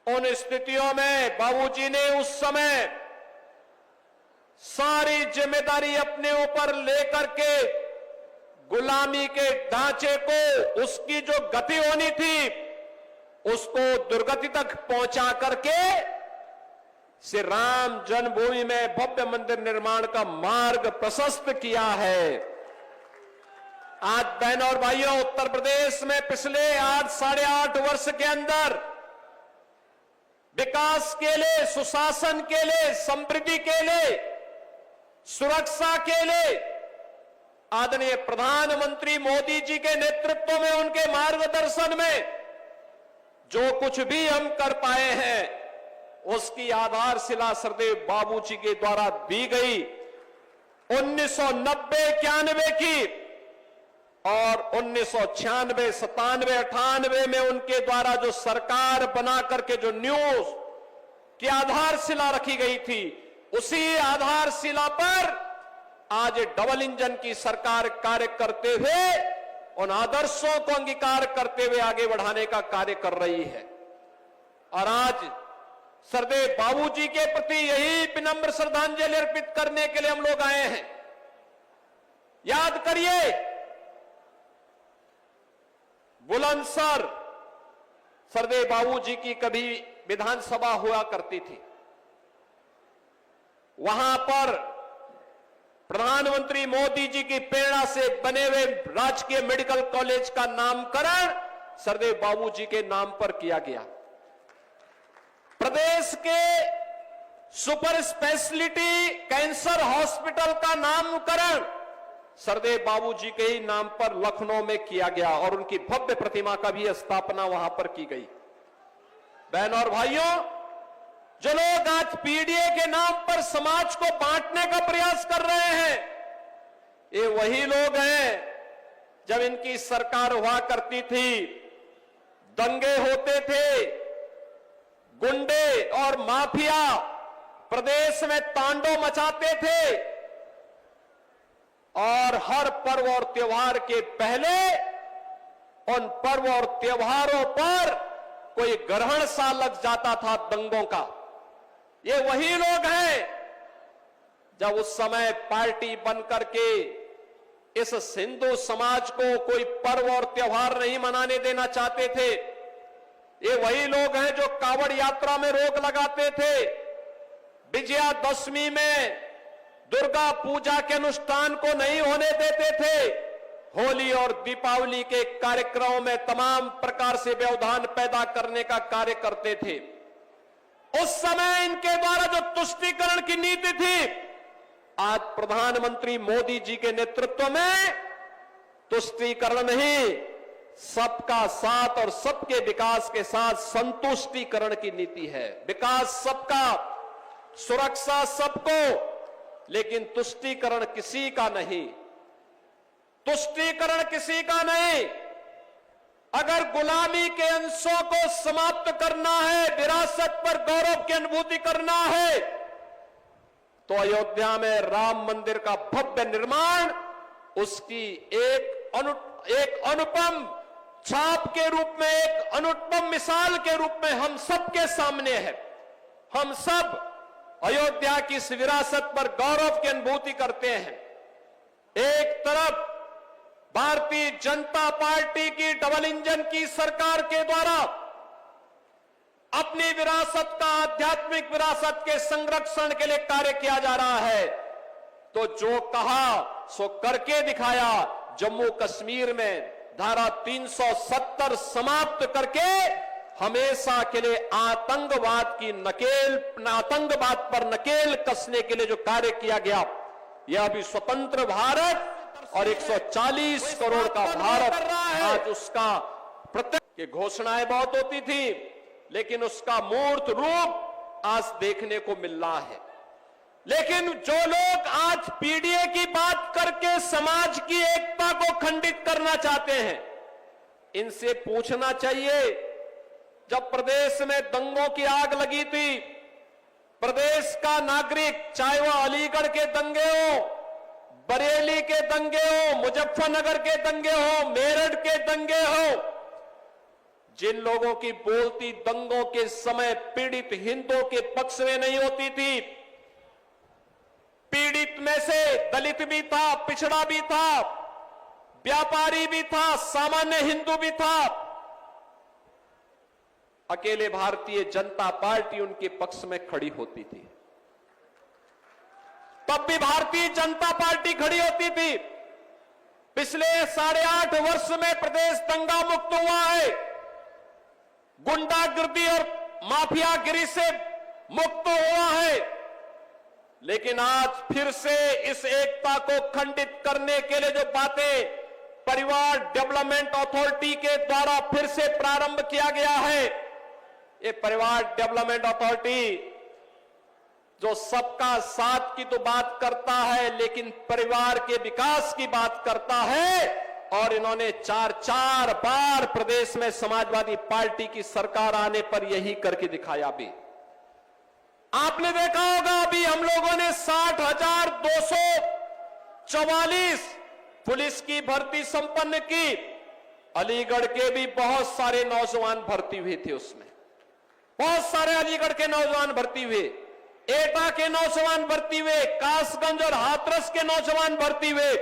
उन स्थितियों में बाबूजी ने उस समय सारी जिम्मेदारी अपने ऊपर लेकर के गुलामी के ढांचे को, उसकी जो गति होनी थी उसको दुर्गति तक पहुंचा करके श्री राम जन्मभूमि में भव्य मंदिर निर्माण का मार्ग प्रशस्त किया है। आज बहनों और भाइयों, उत्तर प्रदेश में पिछले 8-8.5 वर्ष के अंदर विकास के लिए, सुशासन के लिए, समृद्धि के लिए, सुरक्षा के लिए आदरणीय प्रधानमंत्री मोदी जी के नेतृत्व में, उनके मार्गदर्शन में जो कुछ भी हम कर पाए हैं उसकी आधारशिला सरदेव बाबूजी के द्वारा दी गई। 1990-91 की और 1996, 97, 98 में उनके द्वारा जो सरकार बना करके जो न्यूज की आधारशिला रखी गई थी, उसी आधारशिला पर आज डबल इंजन की सरकार कार्य करते हुए उन आदर्शों को अंगीकार करते हुए आगे बढ़ाने का कार्य कर रही है। और आज सरदेव बाबूजी के प्रति यही विनम्र श्रद्धांजलि अर्पित करने के लिए हम लोग आए हैं। याद करिए, बुलंदशहर सरदेव बाबूजी की कभी विधानसभा हुआ करती थी। वहां पर प्रधानमंत्री मोदी जी की प्रेरणा से बने हुए राजकीय मेडिकल कॉलेज का नामकरण सरदेव बाबूजी के नाम पर किया गया। प्रदेश के सुपर स्पेशलिटी कैंसर हॉस्पिटल का नामकरण सरदेव बाबूजी के ही नाम पर लखनऊ में किया गया और उनकी भव्य प्रतिमा का भी स्थापना वहां पर की गई। बहनों और भाइयों, जो लोग आज पीडीए के नाम पर समाज को बांटने का प्रयास कर रहे हैं, ये वही लोग हैं जब इनकी सरकार हुआ करती थी, दंगे होते थे, गुंडे और माफिया प्रदेश में तांडव मचाते थे और हर पर्व और त्योहार के पहले उन पर्व और त्योहारों पर कोई ग्रहण सा लग जाता था दंगों का। ये वही लोग हैं जब उस समय पार्टी बनकर के इस हिंदू समाज को कोई पर्व और त्योहार नहीं मनाने देना चाहते थे। ये वही लोग हैं जो कावड़ यात्रा में रोक लगाते थे, विजयादशमी में दुर्गा पूजा के अनुष्ठान को नहीं होने देते थे, होली और दीपावली के कार्यक्रमों में तमाम प्रकार से व्यवधान पैदा करने का कार्य करते थे। उस समय इनके द्वारा जो तुष्टीकरण की नीति थी, आज प्रधानमंत्री मोदी जी के नेतृत्व में तुष्टीकरण नहीं, सबका साथ और सबके विकास के साथ संतुष्टीकरण की नीति है। विकास सबका, सुरक्षा सबको, लेकिन तुष्टीकरण किसी का नहीं। तुष्टीकरण किसी का नहीं। अगर गुलामी के अंशों को समाप्त करना है, विरासत पर गौरव की अनुभूति करना है, तो अयोध्या में राम मंदिर का भव्य निर्माण उसकी एक अनुपम छाप के रूप में, एक अनुपम मिसाल के रूप में हम सबके सामने है। हम सब अयोध्या की इस विरासत पर गौरव की अनुभूति करते हैं। एक तरफ भारतीय जनता पार्टी की डबल इंजन की सरकार के द्वारा अपनी विरासत का, आध्यात्मिक विरासत के संरक्षण के लिए कार्य किया जा रहा है, तो जो कहा सो करके दिखाया। जम्मू कश्मीर में धारा 370 समाप्त करके हमेशा के लिए आतंकवाद पर नकेल कसने के लिए जो कार्य किया गया, यह अभी स्वतंत्र भारत और 140 करोड़ का भारत आज उसका की घोषणाएं बहुत होती थी, लेकिन उसका मूर्त रूप आज देखने को मिल रहा है। लेकिन जो लोग आज पीडीए की बात करके समाज की एकता को खंडित करना चाहते हैं, इनसे पूछना चाहिए, जब प्रदेश में दंगों की आग लगी थी, प्रदेश का नागरिक, चाहे वह अलीगढ़ के दंगे हो, बरेली के दंगे हो, मुजफ्फरनगर के दंगे हो, मेरठ के दंगे हो, जिन लोगों की बोलती दंगों के समय पीड़ित हिंदुओं के पक्ष में नहीं होती थी, पीड़ित में से दलित भी था, पिछड़ा भी था, व्यापारी भी था, सामान्य हिंदू भी था, अकेले भारतीय जनता पार्टी उनके पक्ष में खड़ी होती थी। तब भी भारतीय जनता पार्टी खड़ी होती थी। पिछले 8.5 वर्ष में प्रदेश दंगा मुक्त हुआ है, गुंडागिर्दी और माफियागिरी से मुक्त हुआ है, लेकिन आज फिर से इस एकता को खंडित करने के लिए जो बातें परिवार डेवलपमेंट अथॉरिटी के द्वारा फिर से प्रारंभ किया गया है, ये परिवार डेवलपमेंट अथॉरिटी जो सबका साथ की तो बात करता है, लेकिन परिवार के विकास की बात करता है। और इन्होंने 4 बार प्रदेश में समाजवादी पार्टी की सरकार आने पर यही करके दिखाया। भी आपने देखा होगा, अभी हम लोगों ने 60,244 पुलिस की भर्ती संपन्न की। अलीगढ़ के भी बहुत सारे नौजवान भर्ती हुए थे, उसमें बहुत सारे अलीगढ़ के नौजवान भर्ती हुए, एटा के नौजवान भर्ती हुए, कासगंज और हाथरस के नौजवान भर्ती हुए,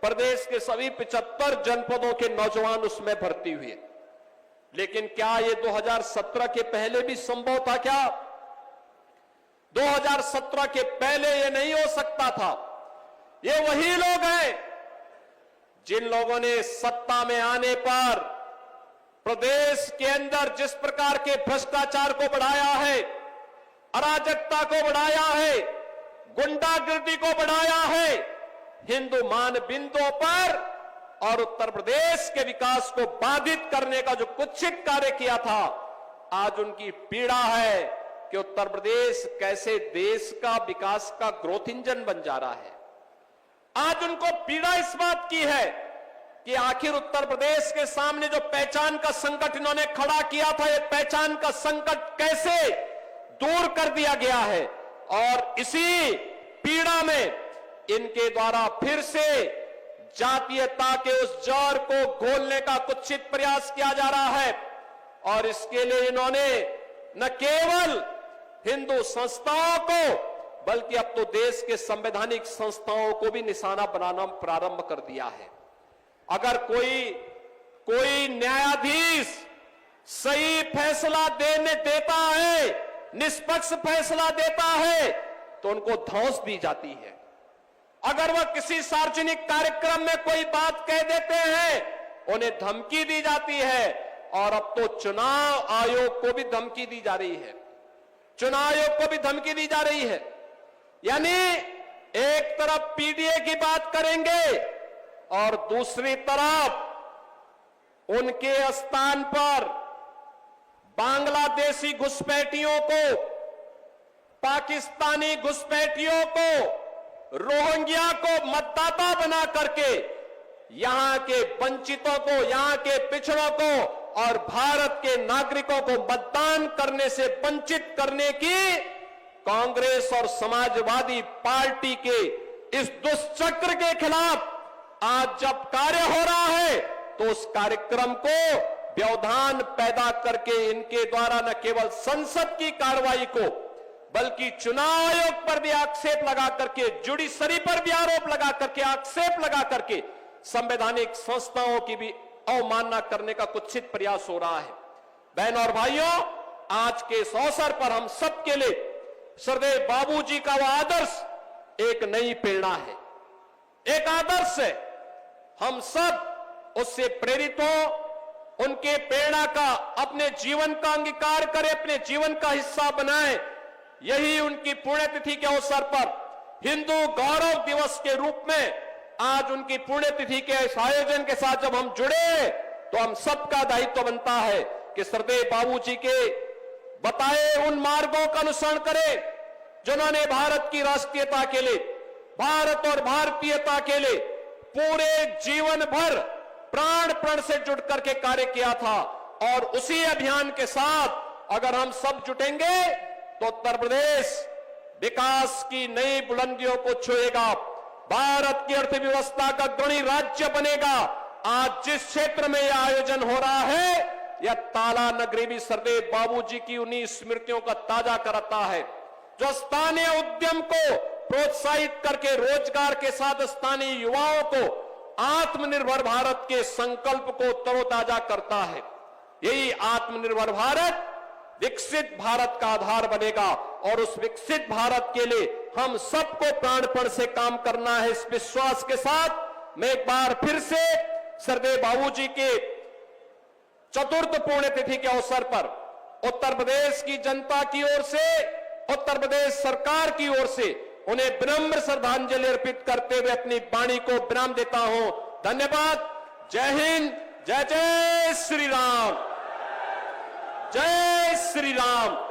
प्रदेश के सभी 75 जनपदों के नौजवान उसमें भर्ती हुए। लेकिन क्या ये 2017 के पहले भी संभव था? क्या 2017 के पहले ये नहीं हो सकता था? ये वही लोग हैं जिन लोगों ने सत्ता में आने पर प्रदेश के अंदर जिस प्रकार के भ्रष्टाचार को बढ़ाया है, अराजकता को बढ़ाया है, गुंडागिर्दी को बढ़ाया है, हिंदू मानबिंदुओं पर और उत्तर प्रदेश के विकास को बाधित करने का जो कुत्सित कार्य किया था, आज उनकी पीड़ा है कि उत्तर प्रदेश कैसे देश का विकास का ग्रोथ इंजन बन जा रहा है। आज उनको पीड़ा इस बात की है कि आखिर उत्तर प्रदेश के सामने जो पहचान का संकट इन्होंने खड़ा किया था, ये पहचान का संकट कैसे दूर कर दिया गया है। और इसी पीड़ा में इनके द्वारा फिर से जातीयता के उस जहर को घोलने का कुत्सित प्रयास किया जा रहा है। और इसके लिए इन्होंने न केवल हिंदू संस्थाओं को, बल्कि अब तो देश के संवैधानिक संस्थाओं को भी निशाना बनाना प्रारंभ कर दिया है। अगर कोई न्यायाधीश सही फैसला देता है, निष्पक्ष फैसला देता है, तो उनको धौंस दी जाती है। अगर वह किसी सार्वजनिक कार्यक्रम में कोई बात कह देते हैं, उन्हें धमकी दी जाती है। और अब तो चुनाव आयोग को भी धमकी दी जा रही है, चुनाव आयोग को भी धमकी दी जा रही है। यानी एक तरफ पीडीए की बात करेंगे और दूसरी तरफ उनके स्थान पर बांग्लादेशी घुसपैठियों को, पाकिस्तानी घुसपैठियों को, रोहिंग्या को मतदाता बना करके यहां के वंचितों को, यहां के पिछड़ों को और भारत के नागरिकों को मतदान करने से वंचित करने की कांग्रेस और समाजवादी पार्टी के इस दुष्चक्र के खिलाफ आज जब कार्य हो रहा है तो उस कार्यक्रम को व्यवधान पैदा करके इनके द्वारा न केवल संसद की कार्रवाई को बल्कि चुनाव आयोग पर भी आक्षेप लगा करके, जुडिशरी पर भी आरोप लगा करके, आक्षेप लगा करके संवैधानिक संस्थाओं की भी अवमानना करने का कुत्सित प्रयास हो रहा है। बहनों और भाइयों, आज के इस अवसर पर हम सबके लिए सरदेव बाबूजी का वह आदर्श एक नई प्रेरणा है, एक आदर्श है। हम सब उससे प्रेरित हो, उनके प्रेरणा का अपने जीवन का अंगीकार करें, अपने जीवन का हिस्सा बनाएं। यही उनकी पुण्यतिथि के अवसर पर हिंदू गौरव दिवस के रूप में आज उनकी पुण्यतिथि के इस आयोजन के साथ जब हम जुड़े तो हम सबका दायित्व बनता है कि सरदेव बाबूजी के बताए उन मार्गों का अनुसरण करें जिन्होंने भारत की राष्ट्रीयता के लिए, भारत और भारतीयता के लिए पूरे जीवन भर प्राण प्रण से जुड़ करके कार्य किया था। और उसी अभियान के साथ अगर हम सब जुटेंगे तो उत्तर प्रदेश विकास की नई बुलंदियों को छुएगा, भारत की अर्थव्यवस्था का अग्रणी राज्य बनेगा। आज जिस क्षेत्र में यह आयोजन हो रहा है, यह ताला नगरी भी सरदेव बाबूजी की उन्हीं स्मृतियों का ताजा कराता है, जो स्थानीय उद्यम को प्रोत्साहित करके रोजगार के साथ स्थानीय युवाओं को आत्मनिर्भर भारत के संकल्प को तरोताजा करता है। यही आत्मनिर्भर भारत विकसित भारत का आधार बनेगा और उस विकसित भारत के लिए हम सबको प्राणपण से काम करना है। इस विश्वास के साथ मैं एक बार फिर से सरदेव बाबूजी के चतुर्थ पुण्यतिथि के अवसर पर उत्तर प्रदेश की जनता की ओर से, उत्तर प्रदेश सरकार की ओर से उन्हें विनम्र श्रद्धांजलि अर्पित करते हुए अपनी वाणी को विराम देता हूं। धन्यवाद। जय हिंद, जय जय श्री राम, जय श्री राम।